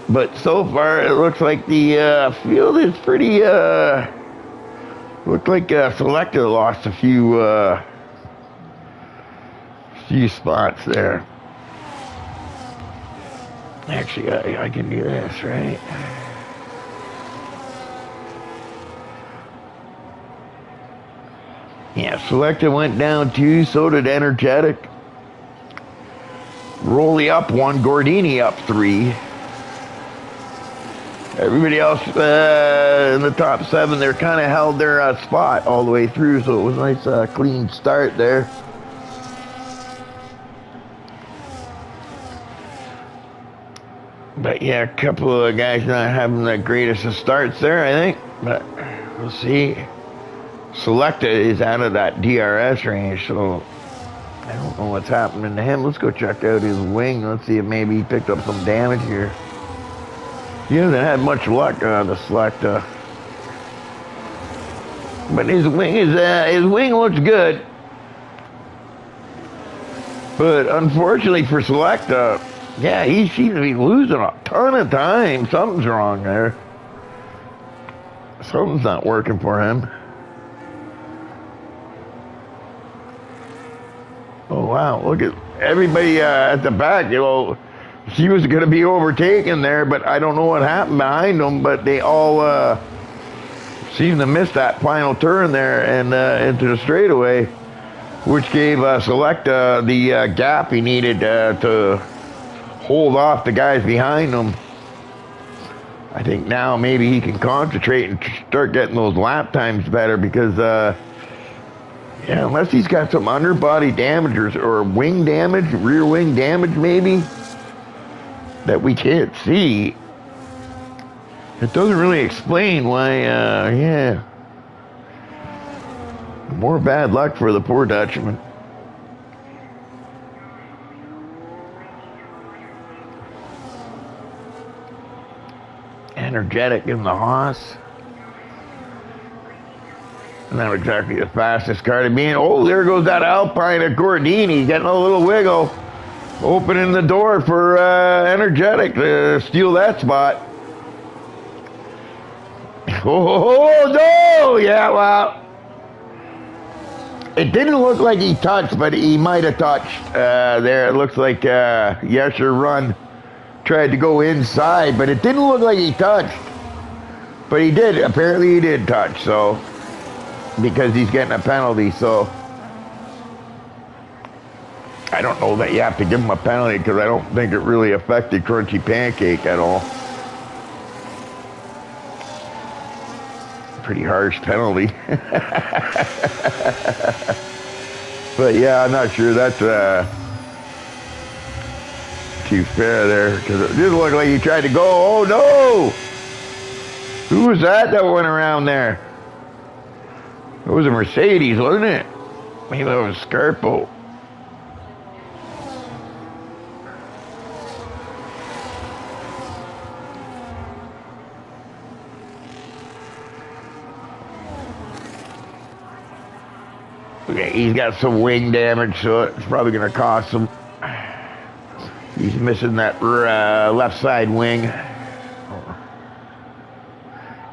But so far, it looks like the field is pretty. Looked like Selecta lost a few spots there. Actually, I can do this, right? Yeah, Selecta went down 2, so did Energetic. Rolly up 1, Gordini up 3. Everybody else in the top 7, they're kind of held their spot all the way through, so it was a nice clean start there. But yeah, a couple of guys not having the greatest of starts there, I think. But we'll see. Selecta is out of that DRS range, so I don't know what's happening to him. Let's go check out his wing. Let's see if maybe he picked up some damage here. He hasn't had much luck on the Selecta. But his wing looks good. But unfortunately for Selecta, yeah, he seems to be losing a ton of time. Something's wrong there. Something's not working for him. Oh, wow. Look at everybody at the back. He was going to be overtaken there, but I don't know what happened behind him, but they all seemed to miss that final turn there and into the straightaway, which gave Selecta the gap he needed to hold off the guys behind him. I think now maybe he can concentrate and start getting those lap times better because, yeah, unless he's got some underbody damage or wing damage, rear wing damage maybe, that we can't see, it doesn't really explain why, yeah. More bad luck for the poor Dutchman. Energetic in the Haas. Not exactly the fastest car to be in. Oh, there goes that Alpine at Gordini, getting a little wiggle. Opening the door for Energetic to steal that spot. Oh, no! Yeah, well, it didn't look like he touched, but he might have touched there. It looks like Yesher Run tried to go inside, but it didn't look like he touched. But he did. Apparently he did touch, so, because he's getting a penalty, so I don't know that you have to give him a penalty because I don't think it really affected Crunchy Pancake at all. Pretty harsh penalty. But yeah, I'm not sure that's too fair there, because it did look like he tried to go. Oh no! Who was that went around there? It was a Mercedes, wasn't it? Maybe that was Scarpo. Okay, he's got some wing damage, so it's probably going to cost him. He's missing that left side wing.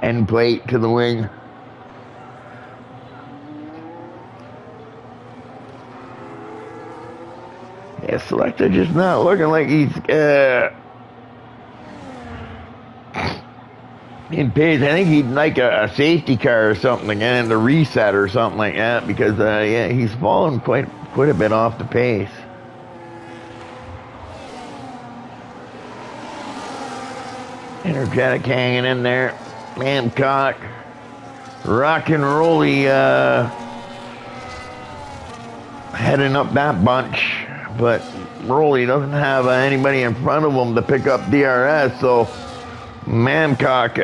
End plate to the wing. Yeah, Selector just not looking like he's in pace. I think he'd like a safety car or something again, the reset or something like that, because yeah, he's fallen quite a bit off the pace. Energetic hanging in there. Mamcock, rock and rolly, heading up that bunch, but Rolly doesn't have anybody in front of him to pick up DRS, so Mamcock,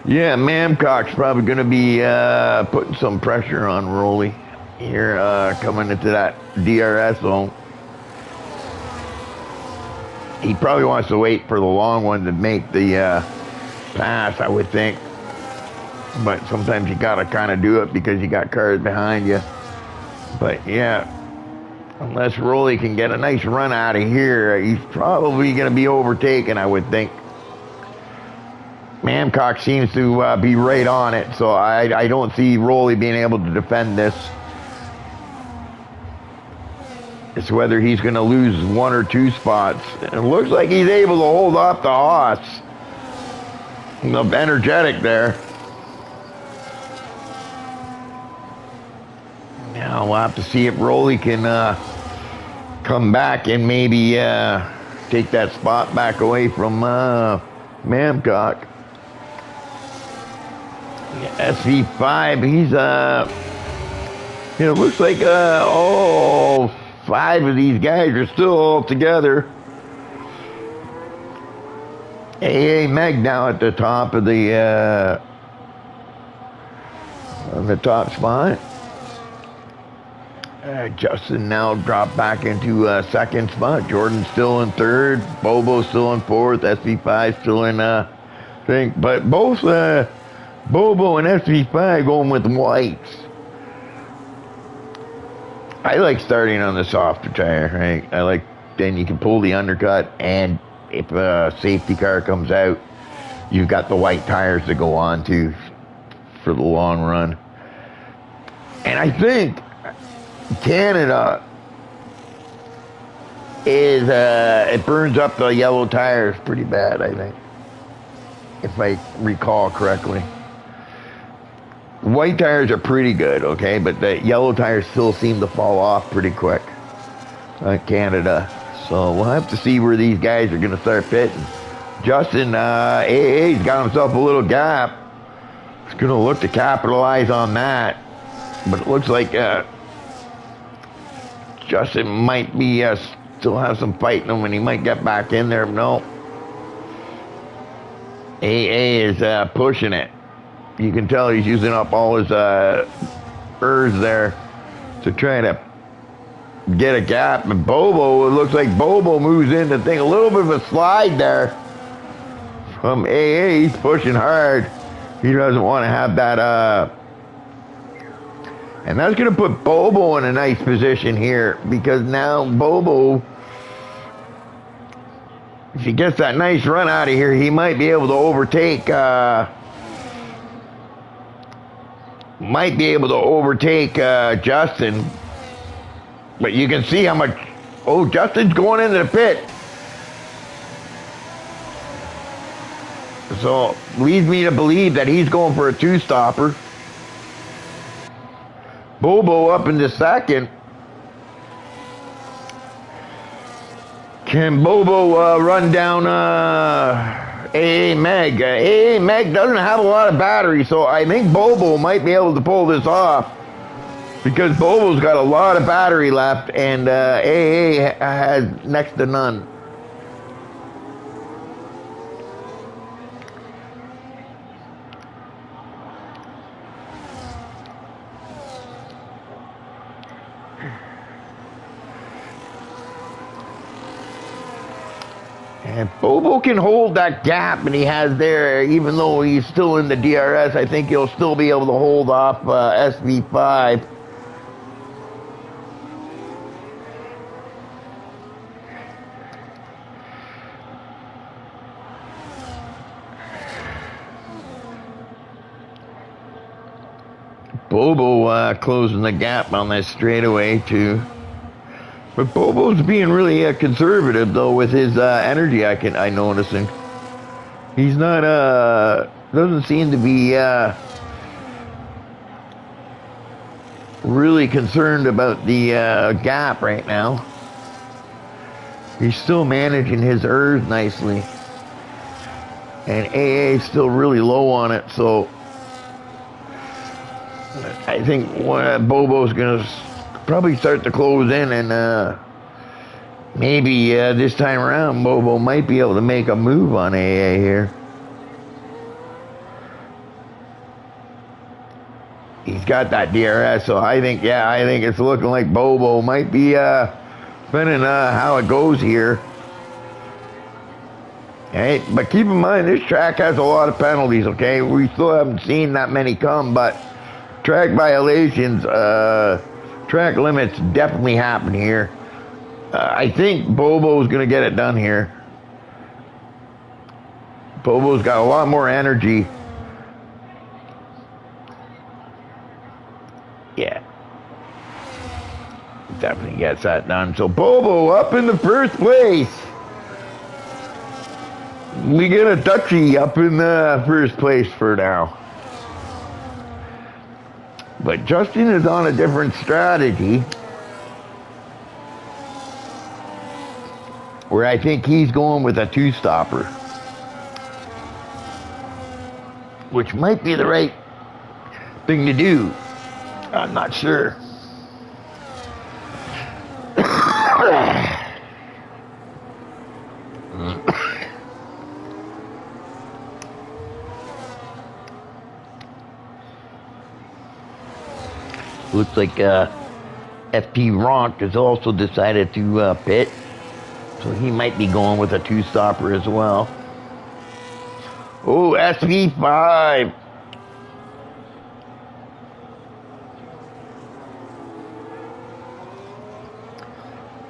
Mamcock's probably going to be putting some pressure on Rolly here, coming into that DRS zone. He probably wants to wait for the long one to make the pass, I would think. But sometimes you got to kind of do it because you got cars behind you. But yeah, unless Rolly can get a nice run out of here, he's probably going to be overtaken, I would think. Mamcock seems to be right on it, so I don't see Rolly being able to defend this. It's whether he's going to lose one or two spots. It looks like he's able to hold off the Haas. Energetic there. Now we'll have to see if Rolly can come back and maybe take that spot back away from Mamcock. SV5, he's it looks like five of these guys are still all together. AA Meg now at the top of the on the top spot. Justin now dropped back into second spot. Jordan's still in third. Bobo's still in fourth. SV5 still in thing. But both Bobo and SV5 going with whites. I like starting on the softer tire, right? I like, then you can pull the undercut, and if a safety car comes out, you've got the white tires to go on to for the long run. And I think Canada is, it burns up the yellow tires pretty bad, I think, if I recall correctly. White tires are pretty good, okay, but the yellow tires still seem to fall off pretty quick. Canada. So we'll have to see where these guys are going to start pitting. Justin, AA's got himself a little gap. He's going to look to capitalize on that. But it looks like Justin might be still have some fight in him, and he might get back in there. No. AA is pushing it. You can tell he's using up all his ERS there to try to get a gap. And Bobo, it looks like Bobo moves in to take a little bit of a slide there. from AA. He's pushing hard. He doesn't want to have that, and that's going to put Bobo in a nice position here, because now Bobo, if he gets that nice run out of here, he might be able to overtake, Justin. But you can see how much, oh, Justin's going into the pit. So, leads me to believe that he's going for a two-stopper. Bobo up into second. Can Bobo run down AA Meg? AA Meg doesn't have a lot of battery, so I think Bobo might be able to pull this off, because Bobo's got a lot of battery left, and AA has next to none. And Bobo can hold that gap, and he has there, even though he's still in the DRS, I think he'll still be able to hold off SV5. Bobo closing the gap on this straightaway too. But Bobo's being really conservative though with his energy. I noticing. He's not doesn't seem to be really concerned about the gap right now. He's still managing his ERS nicely, and AA is still really low on it. So I think Bobo's gonna probably start to close in, and maybe this time around Bobo might be able to make a move on AA here. He's got that DRS, so I think it's looking like Bobo might be depending how it goes here. Hey, but keep in mind, this track has a lot of penalties, okay? We still haven't seen that many come, but track violations, track limits definitely happen here. I think Bobo's going to get it done here. Bobo's got a lot more energy. Yeah. Definitely gets that done. So Bobo up in the first place. We get a Dutchie up in the first place for now. But Justin is on a different strategy, where I think he's going with a two-stopper, which might be the right thing to do. I'm not sure. Looks like FP Ronk has also decided to pit, so he might be going with a two-stopper as well. Oh, SV5.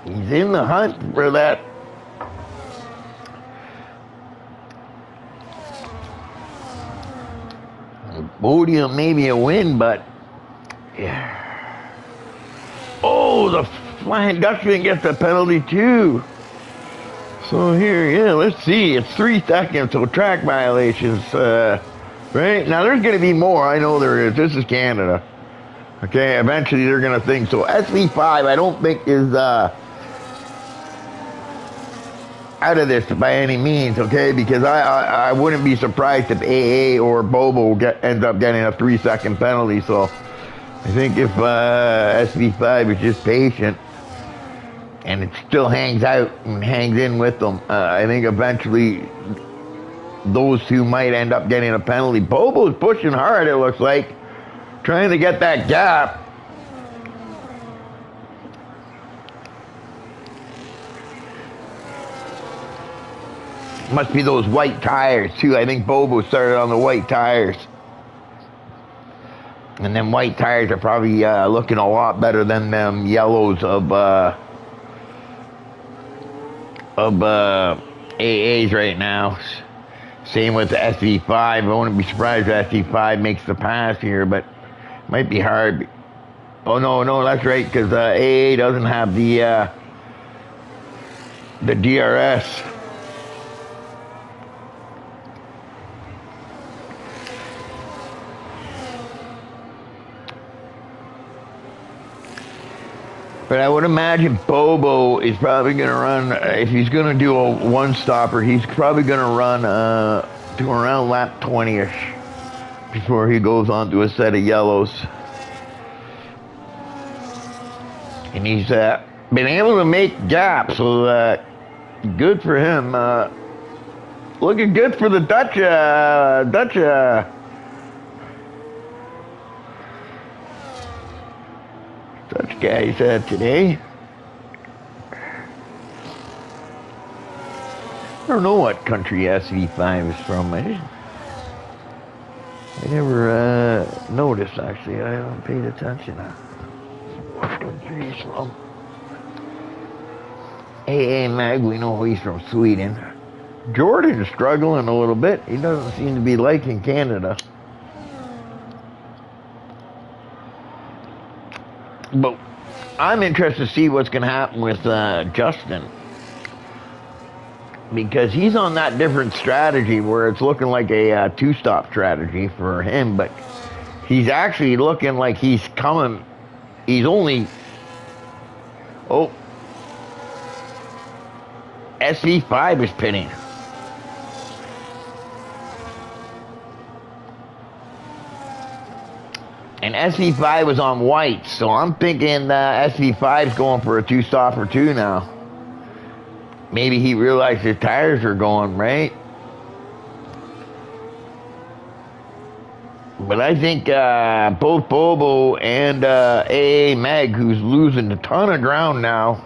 He's in the hunt for that. Podium, maybe a win, but yeah. Oh, the Flying Dutchman gets a penalty too. So here, yeah, let's see. It's 3 seconds, so track violations. Right? Now, there's going to be more. I know there is. This is Canada. Okay, eventually they're going to think. So SV5, I don't think is out of this by any means, okay? Because I wouldn't be surprised if AA or Bobo ends up getting a 3-second penalty. So I think if SV5 is just patient and it still hangs out and hangs in with them, I think eventually those two might end up getting a penalty. Bobo's pushing hard, it looks like, trying to get that gap. Must be those white tires too. I think Bobo started on the white tires. And them white tires are probably looking a lot better than them yellows of AAs right now. Same with the SV5. I wouldn't be surprised if SV5 makes the pass here, but might be hard. Oh no, that's right, because AA doesn't have the DRS. But I would imagine Bobo is probably going to run, if he's going to do a one-stopper, he's probably going to run to around lap 20-ish before he goes on to a set of yellows. And he's been able to make gaps, so good for him. Looking good for the Dutch guys today. I don't know what country SV5 is from. I never noticed, actually. I haven't paid attention to what country he's from. AA Mag, we know he's from Sweden. Jordan's struggling a little bit. He doesn't seem to be liking Canada. But I'm interested to see what's going to happen with Justin. Because he's on that different strategy where it's looking like a two-stop strategy for him. But he's actually looking like he's coming. He's only... Oh. SV5 is pitting. And SV5 was on white, so I'm thinking SV5's going for a two-stopper too now. Maybe he realized his tires are going, right? But I think both Bobo and AA Meg, who's losing a ton of ground now,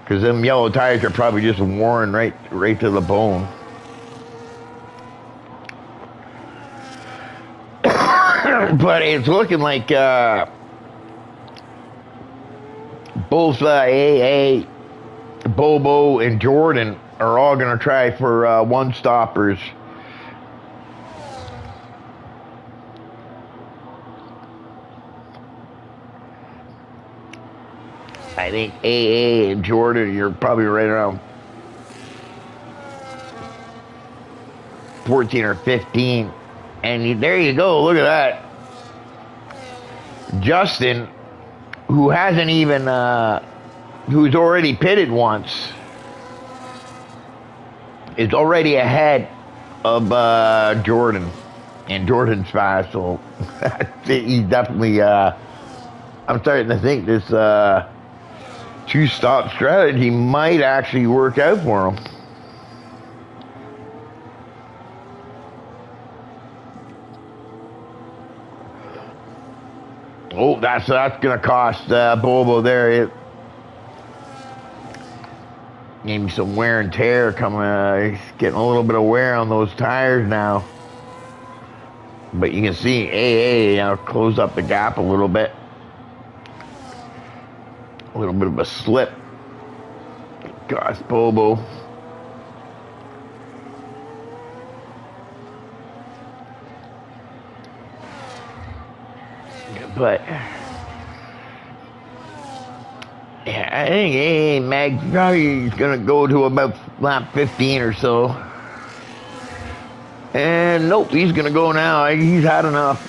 because them yellow tires are probably just worn right to the bone. But it's looking like both AA, Bobo, and Jordan are all going to try for one-stoppers. I think AA and Jordan, you're probably right around 14 or 15. And there you go, look at that. Justin, who hasn't even, who's already pitted once, is already ahead of Jordan. And Jordan's fast, so he's definitely, I'm starting to think this two-stop strategy might actually work out for him. Oh, that's going to cost Bobo there. Maybe some wear and tear coming. He's getting a little bit of wear on those tires now. But you can see AA close up the gap a little bit. A little bit of a slip. Cost Bobo. But yeah, I think AA Mag probably is going to go to about lap 15 or so. And nope, he's going to go now. He's had enough.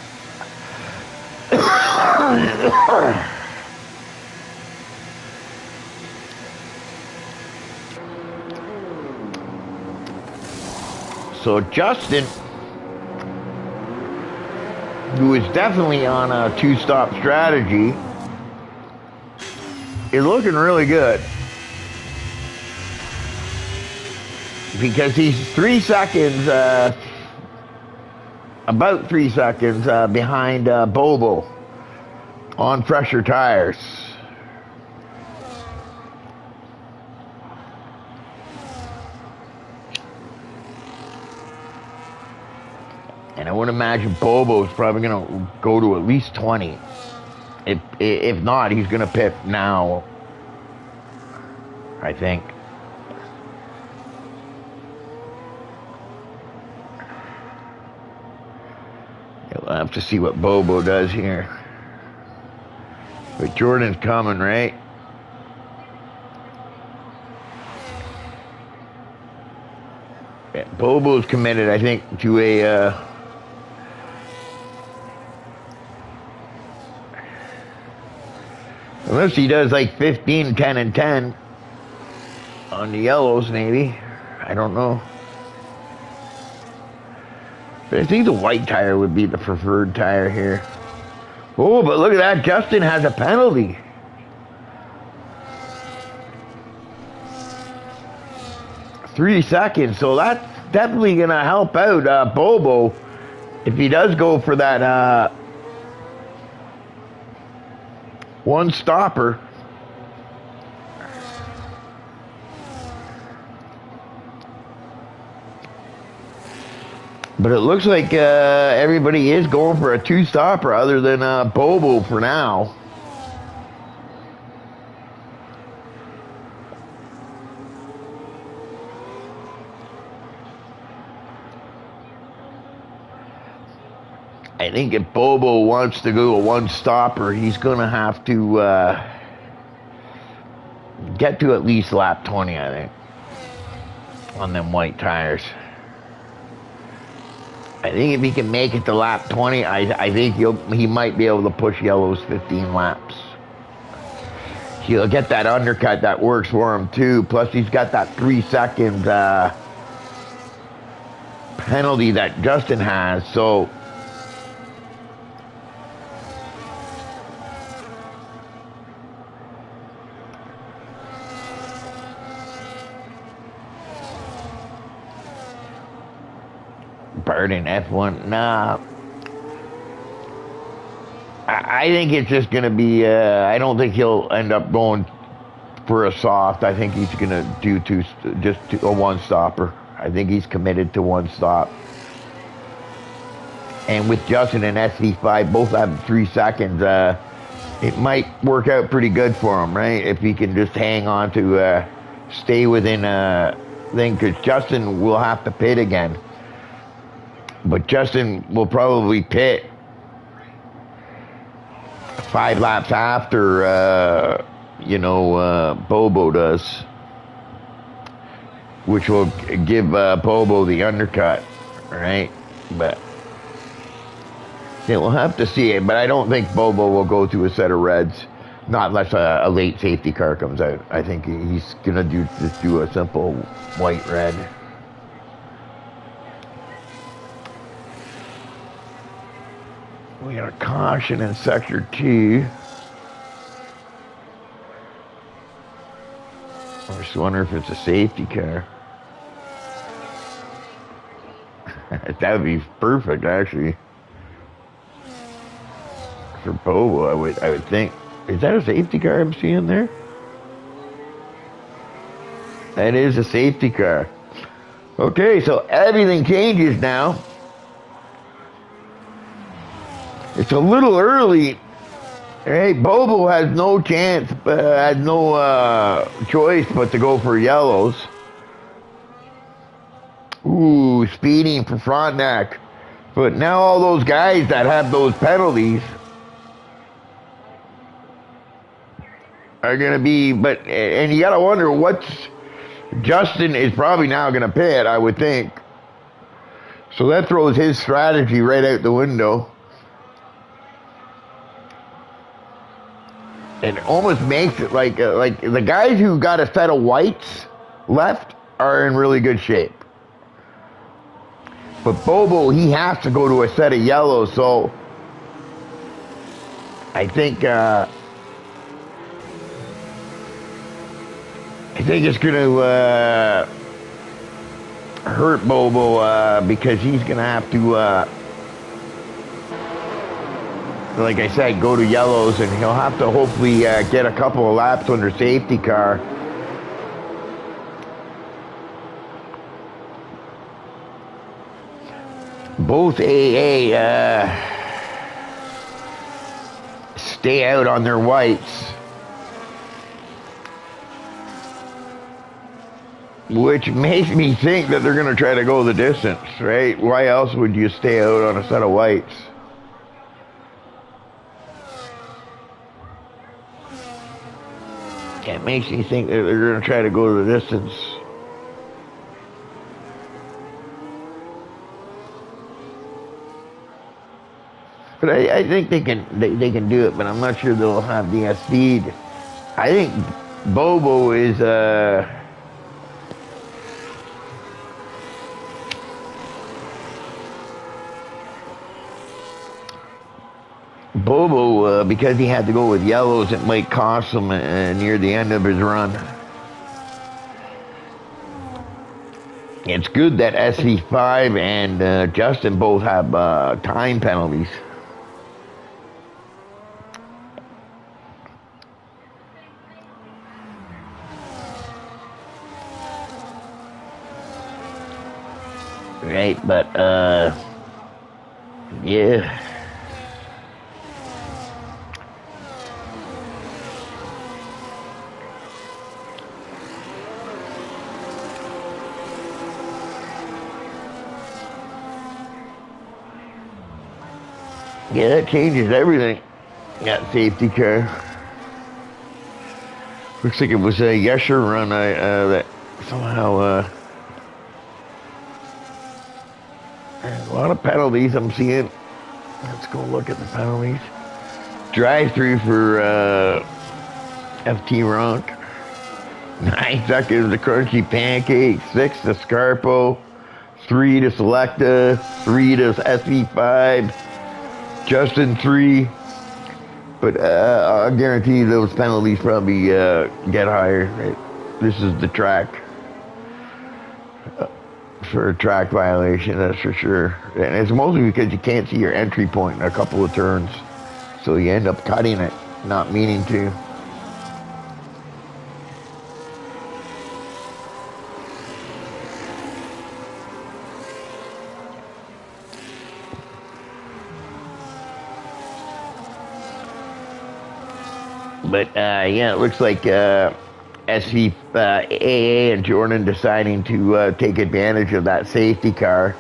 So Justin, who is definitely on a two-stop strategy, is looking really good. Because he's 3 seconds, about 3 seconds behind Bobo on fresher tires. And I would imagine Bobo's probably going to go to at least 20. If not, he's going to pit now, I think. We'll have to see what Bobo does here. But Jordan's coming, right? Yeah, Bobo's committed, I think, to a... unless he does like 15, 10, and 10 on the yellows, maybe. I don't know. But I think the white tire would be the preferred tire here. Oh, but look at that. Justin has a penalty. Three seconds. So that's definitely going to help out Bobo if he does go for that one stopper. But it looks like everybody is going for a two-stopper other than Bobo for now. I think if Bobo wants to go a one-stopper, he's going to have to get to at least lap 20, I think, on them white tires. I think if he can make it to lap 20, I think he might be able to push yellows 15 laps. He'll get that undercut that works for him too. Plus he's got that 3 second penalty that Justin has. So Burden F1, nah. I think it's just going to be, I don't think he'll end up going for a soft. I think he's going to do a one-stopper. I think he's committed to one stop. And with Justin and SV5 both have 3 seconds, it might work out pretty good for him, right? If he can just hang on to stay within a thing, because Justin will have to pit again. But Justin will probably pit 5 laps after, Bobo does. Which will give Bobo the undercut, right? But yeah, we'll have to see it. But I don't think Bobo will go to a set of reds. Not unless a late safety car comes out. I think he's going to just do a simple white-red. We got a caution in Sector 2. I just wonder if it's a safety car. That would be perfect, actually. For Bobo, I would think. Is that a safety car I'm seeing there? That is a safety car. Okay, so everything changes now. It's a little early. Hey, Bobo has no chance, has no choice but to go for yellows. Ooh, speeding for Frontenac. But now all those guys that have those penalties are going to be, and you got to wonder Justin is probably now going to pit, I would think. So that throws his strategy right out the window. It almost makes it like the guys who got a set of whites left are in really good shape. But Bobo, he has to go to a set of yellows, so I think it's going to hurt Bobo because he's going to have to, like I said, go to yellows, and he'll have to hopefully get a couple of laps under safety car. both AA stay out on their whites, which makes me think that they're going to try to go the distance, right? Why else would you stay out on a set of whites? It makes me think that they're going to try to go the distance. But I think they can do it, but I'm not sure they'll have the speed. I think Bobo is because he had to go with yellows, it might cost him near the end of his run. It's good that SV5 and Justin both have time penalties. Right, but yeah. Yeah, that changes everything. That safety car. Looks like it was a Yesher run that somehow a lot of penalties I'm seeing. Let's go look at the penalties. Drive-through for FT Ronk. 9 seconds to Crunchy Pancake. 6 to Scarpo. 3 to Selecta. 3 to SV5. Justin 3. But I guarantee those penalties probably get higher. Right? This is the track. For a track violation, that's for sure. And it's mostly because you can't see your entry point in a couple of turns. So you end up cutting it, not meaning to. But yeah, it looks like SV AA and Jordan deciding to take advantage of that safety car.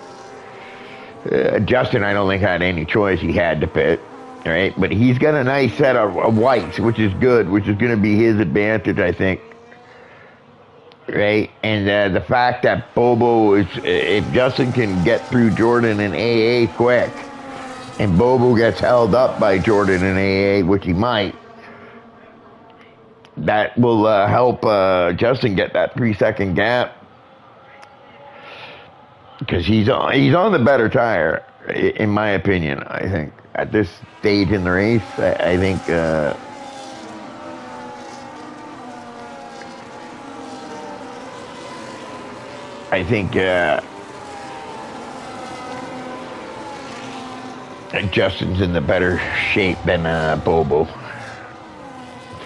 Justin, I don't think had any choice. He had to pit, right? But he's got a nice set of whites, which is good, which is going to be his advantage, I think. Right? And the fact that Bobo is, if Justin can get through Jordan and AA quick, and Bobo gets held up by Jordan and AA, which he might, that will help Justin get that 3-second gap, because he's on the better tire, in my opinion. I think at this stage in the race, I think Justin's in the better shape than Bobo.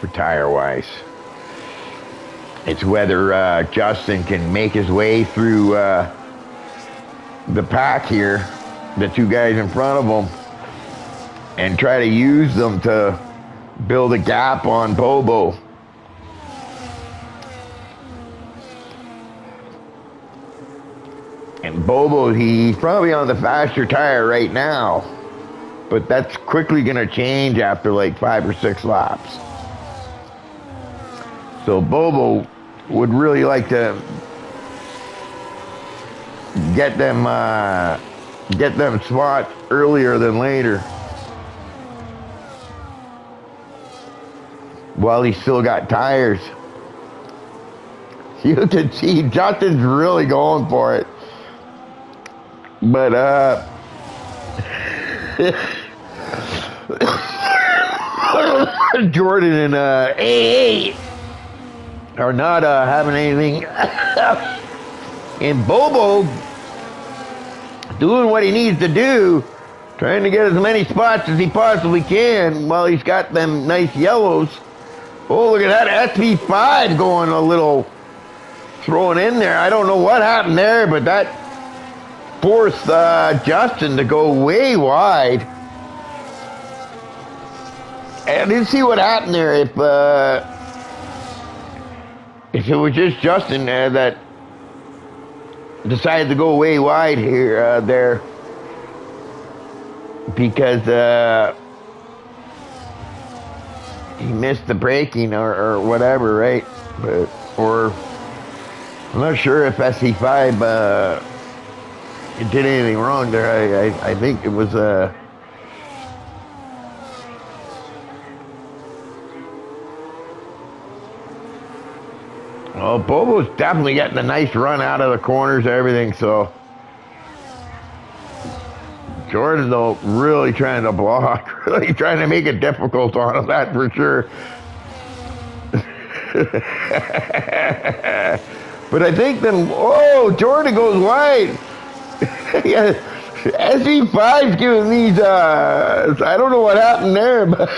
For tire-wise, it's whether Justin can make his way through the pack here, the two guys in front of him, and try to use them to build a gap on Bobo. And Bobo, he's probably on the faster tire right now, but that's quickly going to change after like 5 or 6 laps. So Bobo would really like to get them spots earlier than later, while he's still got tires. You can see Justin's really going for it, but Jordan and AA are not having anything. And Bobo doing what he needs to do, trying to get as many spots as he possibly can while he's got them nice yellows. Oh, look at that SV5 going a little, throwing in there. I don't know what happened there, but that forced Justin to go way wide. I didn't see what happened there. If it was just Justin that decided to go way wide here, there, because he missed the braking or whatever, right? Or I'm not sure if SC5 did anything wrong there. I think it was well, Bobo's definitely getting a nice run out of the corners and everything, so Jordan, though, really trying to block, really trying to make it difficult on him, that for sure. But I think then, oh, Jordan goes wide. Yeah, SC5's giving these, I don't know what happened there, but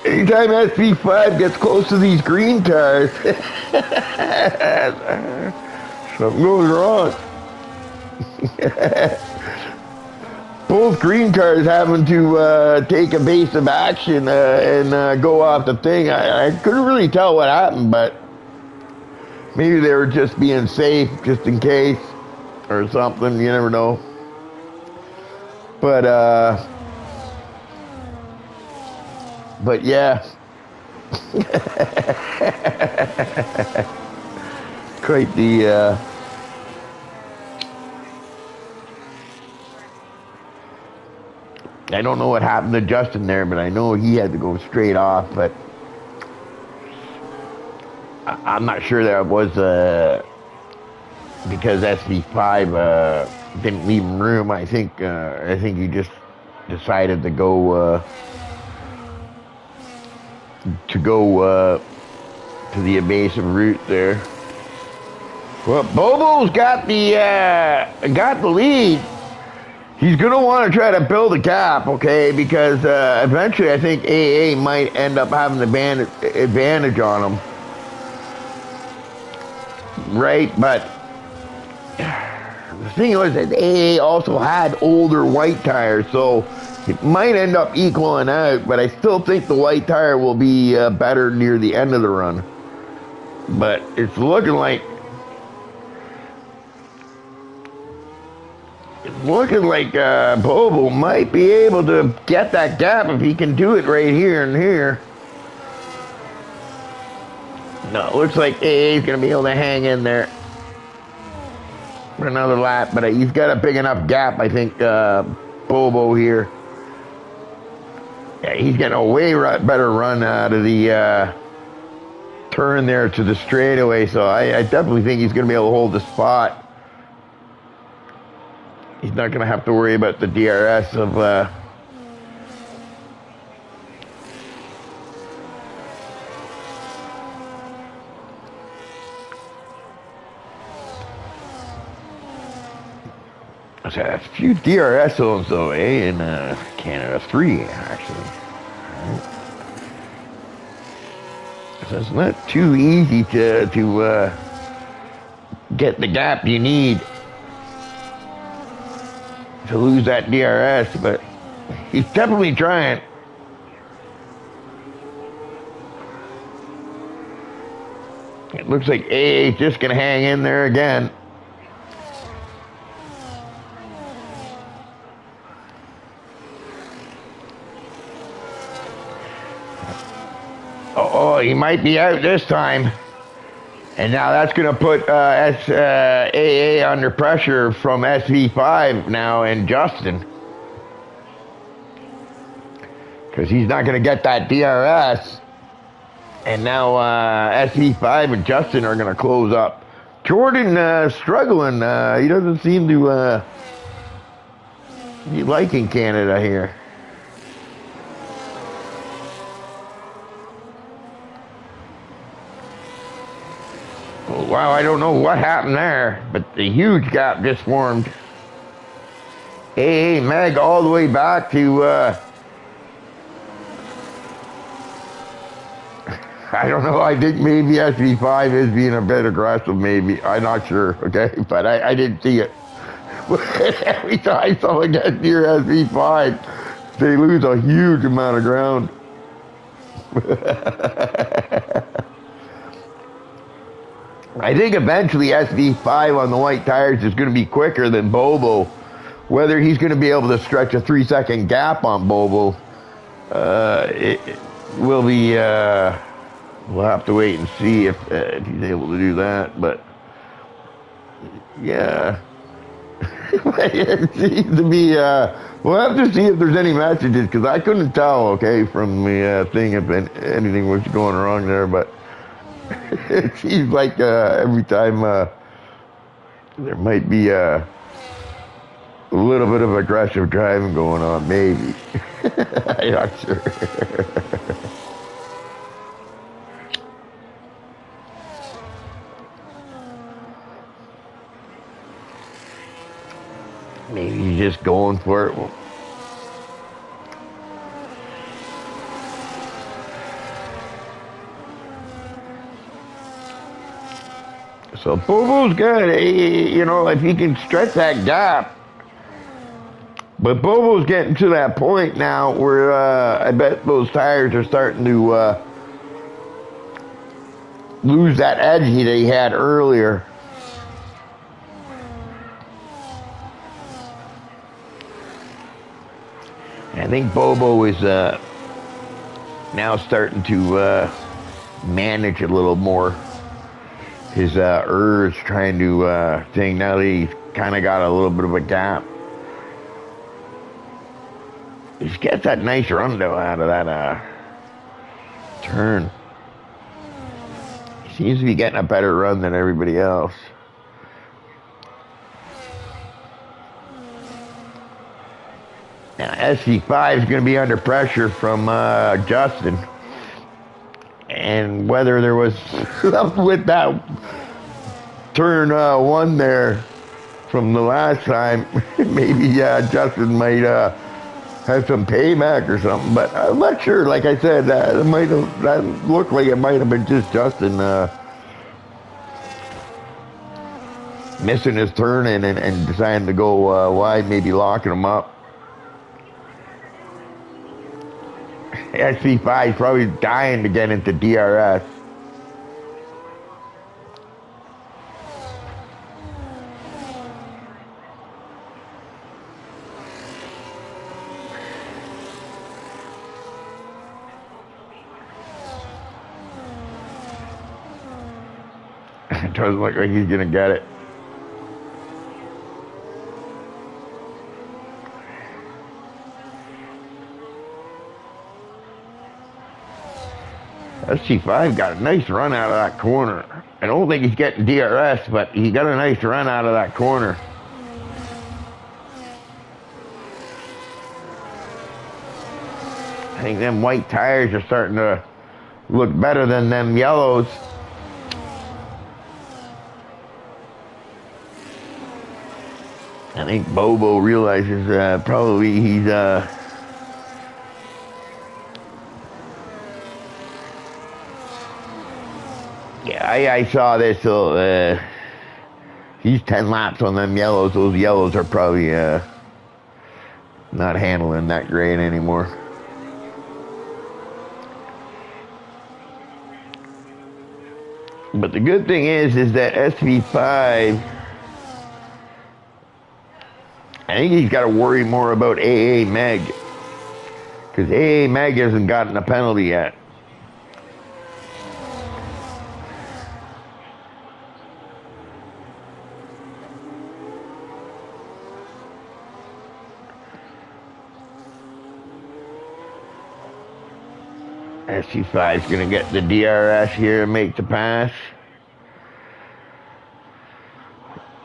anytime SC5 gets close to these green tires, something goes wrong. Both green cars having to take evasive action and go off the thing. I couldn't really tell what happened, but maybe they were just being safe just in case or something. You never know. But yeah. Quite the I don't know what happened to Justin there, but I know he had to go straight off, but I'm not sure that was because SV5 didn't leave him room. I think he just decided to go to the evasive route there. Well, Bobo's got the lead. He's going to want to try to build a gap, okay, because eventually I think AA might end up having the advantage on him. Right, but the thing was that AA also had older white tires, so it might end up equaling out, but I still think the white tire will be better near the end of the run. But it's looking like Bobo might be able to get that gap if he can do it right here and here. No, it looks like AA is going to be able to hang in there for another lap, but he's got a big enough gap, I think, Bobo here. Yeah, he's getting a way better run out of the turn there to the straightaway, so I definitely think he's going to be able to hold the spot. He's not going to have to worry about the DRS of so a few DRS zones though, in Canada, 3 actually. Right. So it's not too easy to get the gap you need to lose that DRS, but he's definitely trying. It looks like AA is just going to hang in there again. Oh, he might be out this time. And now that's going to put AA under pressure from SV5 now and Justin. Because he's not going to get that DRS. And now SV5 and Justin are going to close up. Jordan struggling. He doesn't seem to be liking Canada here. Wow, I don't know what happened there, but the huge gap just formed. AA Meg all the way back to, I I don't know. I think maybe SV5 is being a bit aggressive, maybe. I'm not sure, okay? But I didn't see it. Every time someone gets near SV5, they lose a huge amount of ground. I think eventually SV5 on the white tires is going to be quicker than Bobo. Whether he's going to be able to stretch a 3-second gap on Bobo, it will be... we'll have to wait and see if he's able to do that. But, yeah. It seems to be... we'll have to see if there's any messages, because I couldn't tell, okay, from the thing if anything was going wrong there, but... It seems like every time there might be a little bit of aggressive driving going on, maybe. I'm not sure. Maybe he's just going for it. So Bobo's good. You know, if he can stretch that gap. But Bobo's getting to that point now where I bet those tires are starting to lose that edge that he had earlier. I think Bobo is now starting to manage a little more. His urge trying to thing. Now that he's kind of got a little bit of a gap. He's got that nice run though out of that turn. He seems to be getting a better run than everybody else. Now SV5 is going to be under pressure from Justin. And whether there was something with that turn one there from the last time, maybe Justin might have some payback or something. But I'm not sure. Like I said, that looked like it might have been just Justin missing his turn and deciding to go wide, maybe locking him up. SV5 is probably dying to get into DRS. It doesn't look like he's gonna get it. SG5 got a nice run out of that corner. I don't think he's getting DRS, but he got a nice run out of that corner. I think them white tires are starting to look better than them yellows. I think Bobo realizes probably he's yeah, I saw this. So he's 10 laps on them yellows. Those yellows are probably not handling that great anymore. But the good thing is that SV5, I think he's got to worry more about AA Meg, because AA Meg hasn't gotten a penalty yet. SG5 is going to get the DRS here and make the pass.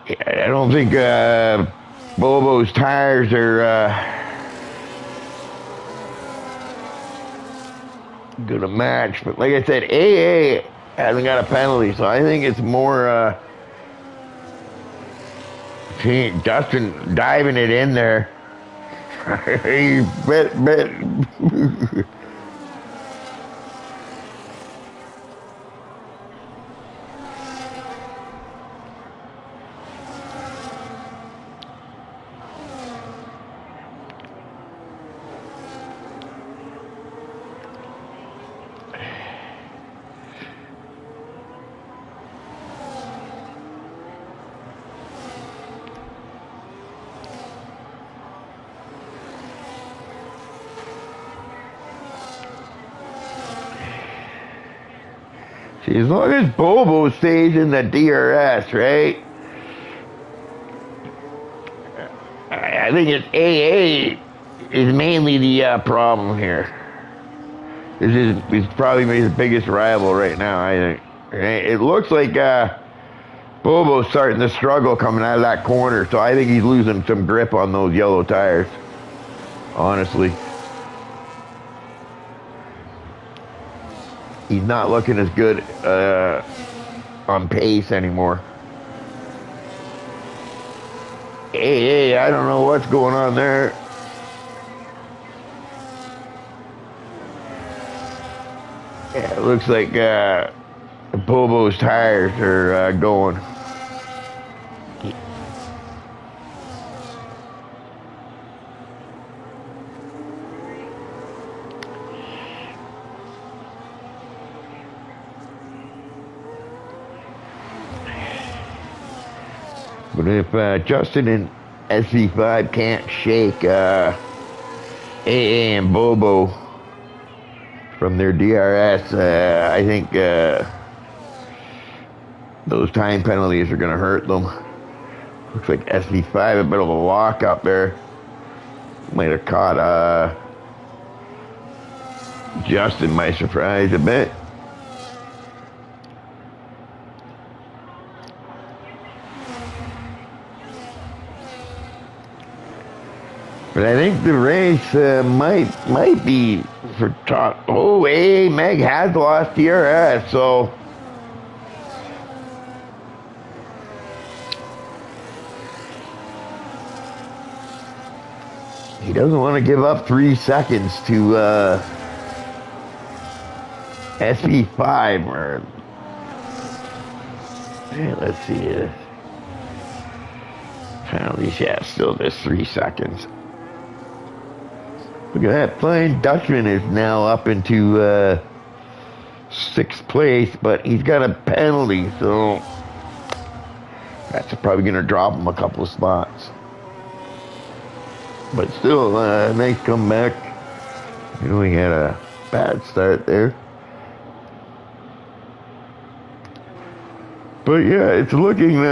Yeah, I don't think Bobo's tires are going to match. But like I said, AA hasn't got a penalty, so I think it's more Justin diving it in there. See, as long as Bobo stays in the DRS, right? I think it's AA is mainly the problem here. This is probably his biggest rival right now, I think. It looks like Bobo's starting to struggle coming out of that corner, so I think he's losing some grip on those yellow tires. Honestly. He's not looking as good on pace anymore. Hey, I don't know what's going on there. Yeah, it looks like Bobo's tires are going. But if Justin and SV5 can't shake AA and Bobo from their DRS, I think those time penalties are going to hurt them. Looks like SV5 a bit of a lock up there. Might have caught Justin by surprise a bit. But I think the race might be for top. Oh, hey, Meg has lost DRS, so he doesn't want to give up 3 seconds to SP5. Or let's see this. Penalties, yeah, still just 3 seconds. Look at that. Flying Dutchman is now up into 6th place, but he's got a penalty, so that's probably going to drop him a couple of spots. But still, nice comeback. You know, he had a bad start there. But yeah, it's looking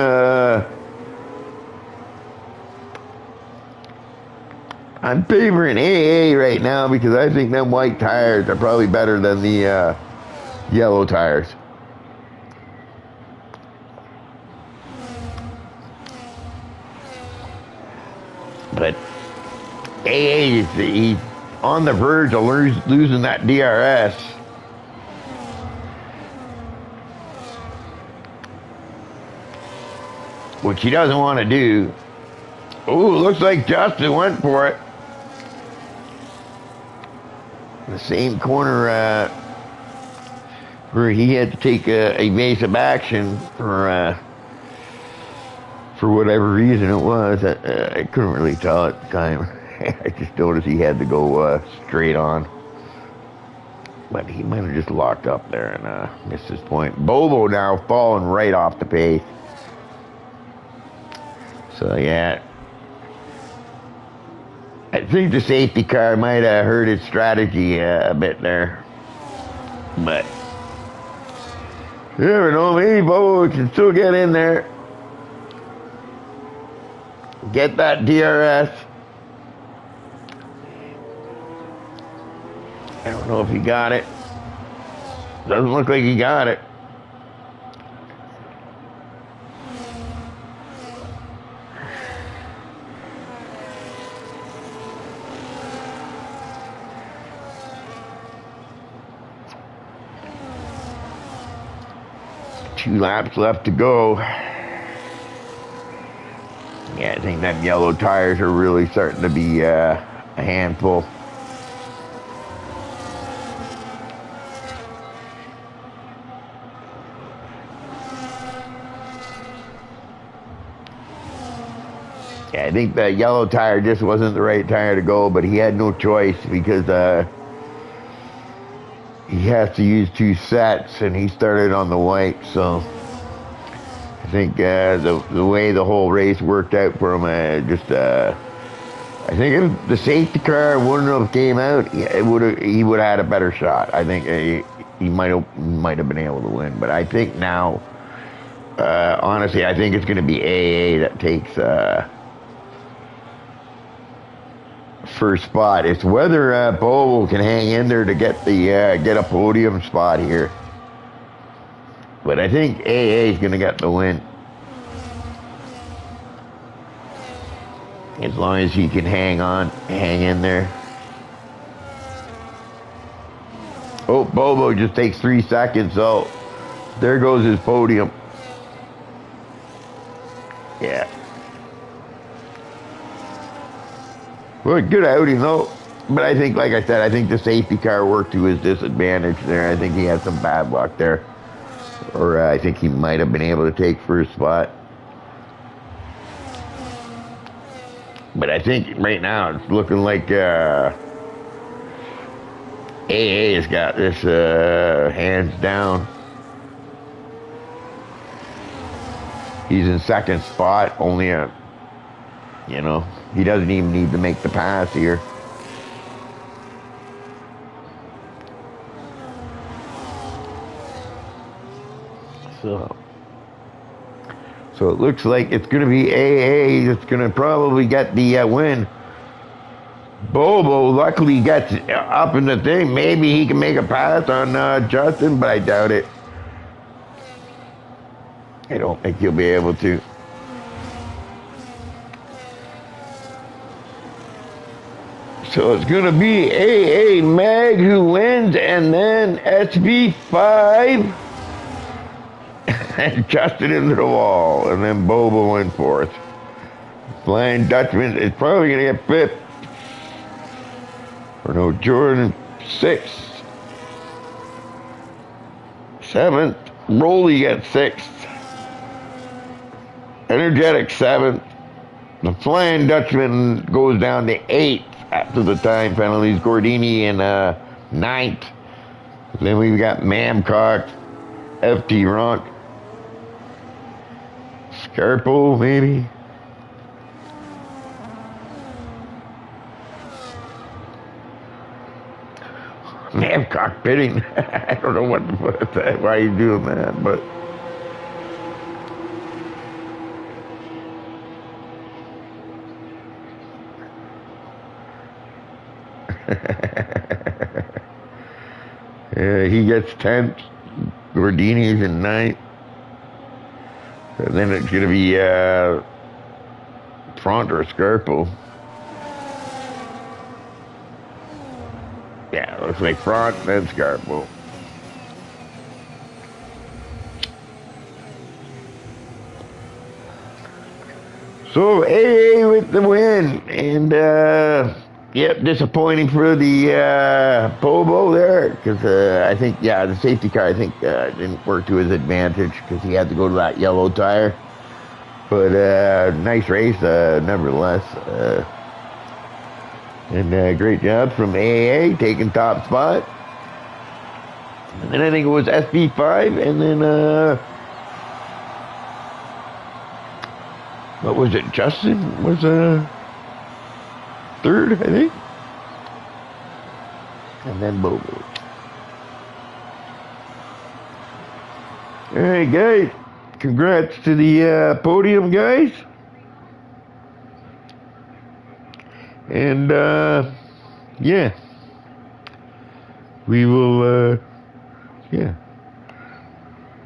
I'm favoring AA right now because I think them white tires are probably better than the yellow tires. But AA he's on the verge of losing that DRS. Which he doesn't want to do. Ooh, looks like Justin went for it. The same corner where he had to take evasive action for whatever reason it was. I couldn't really tell at the time. I just noticed he had to go straight on. But he might have just locked up there and missed his point. Bobo now falling right off the pace. So yeah, I think the safety car might have hurt his strategy a bit there. But you never know, maybe Bobo can still get in there. Get that DRS. I don't know if he got it. Doesn't look like he got it. Two laps left to go. Yeah, I think them yellow tires are really starting to be a handful. Yeah, I think the yellow tire just wasn't the right tire to go, but he had no choice because he has to use 2 sets, and he started on the white, so I think the way the whole race worked out for him, I think if the safety car wouldn't have came out, he would have had a better shot. I think he might have been able to win. But I think now, honestly, I think it's going to be AA that takes first spot. It's whether Bobo can hang in there to get a podium spot here. But I think AA is going to get the win. As long as he can hang in there. Oh, Bobo just takes 3 seconds, so there goes his podium. Yeah. Well, good outing though. But I think, like I said, I think the safety car worked to his disadvantage there. I think he had some bad luck there. Or I think he might have been able to take first spot. But I think right now it's looking like AA has got this hands down. He's in second spot, only he doesn't even need to make the pass here. So it looks like it's going to be AA that's going to probably get the win. Bobo luckily gets up in the thing. Maybe he can make a pass on Justin, but I doubt it. I don't think he'll be able to. So it's going to be AA Mag who wins, and then SB5 and Justin into the wall, and then Bobo in fourth. Flying Dutchman is probably going to get fifth. Or no, Jordan sixth. Seventh. Rolly gets sixth. Energetic seventh. The Flying Dutchman goes down to eighth after the time penalties. Gordini in ninth. Then we've got Mamcock, FT Ronk, Scarpo maybe. Mamcock pitting. I don't know why he's doing that, but. Yeah, he gets 10th. Gordini's in 9th. And then it's going to be Front or Scarpo. Yeah, looks like Front, then Scarpo. So AA with the win, and yep, disappointing for the Bobo there, because I think the safety car didn't work to his advantage because he had to go to that yellow tire. But nice race nevertheless, and great job from AA taking top spot. And then I think it was SB5, and then what was it? Justin was third, I think. And then Bobo. All right, guys. Congrats to the podium guys. And yeah. We will yeah.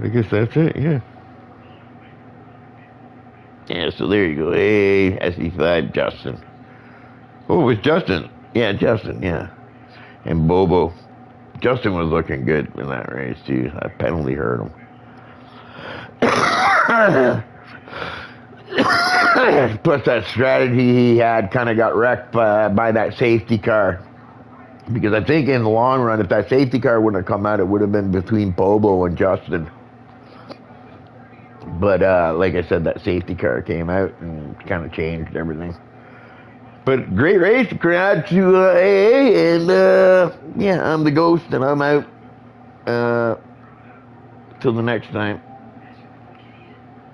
I guess that's it, yeah. Yeah, so there you go. Hey, SE5, Justin. Oh, it was Justin. Yeah, Justin, yeah. And Bobo. Justin was looking good in that race, too. That penalty hurt him. Plus, that strategy he had kind of got wrecked by that safety car. Because I think in the long run, if that safety car wouldn't have come out, it would have been between Bobo and Justin. But like I said, that safety car came out and kind of changed everything. But great race. Congrats to AA. And yeah, I'm the Ghost and I'm out. Till the next time.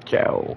Ciao.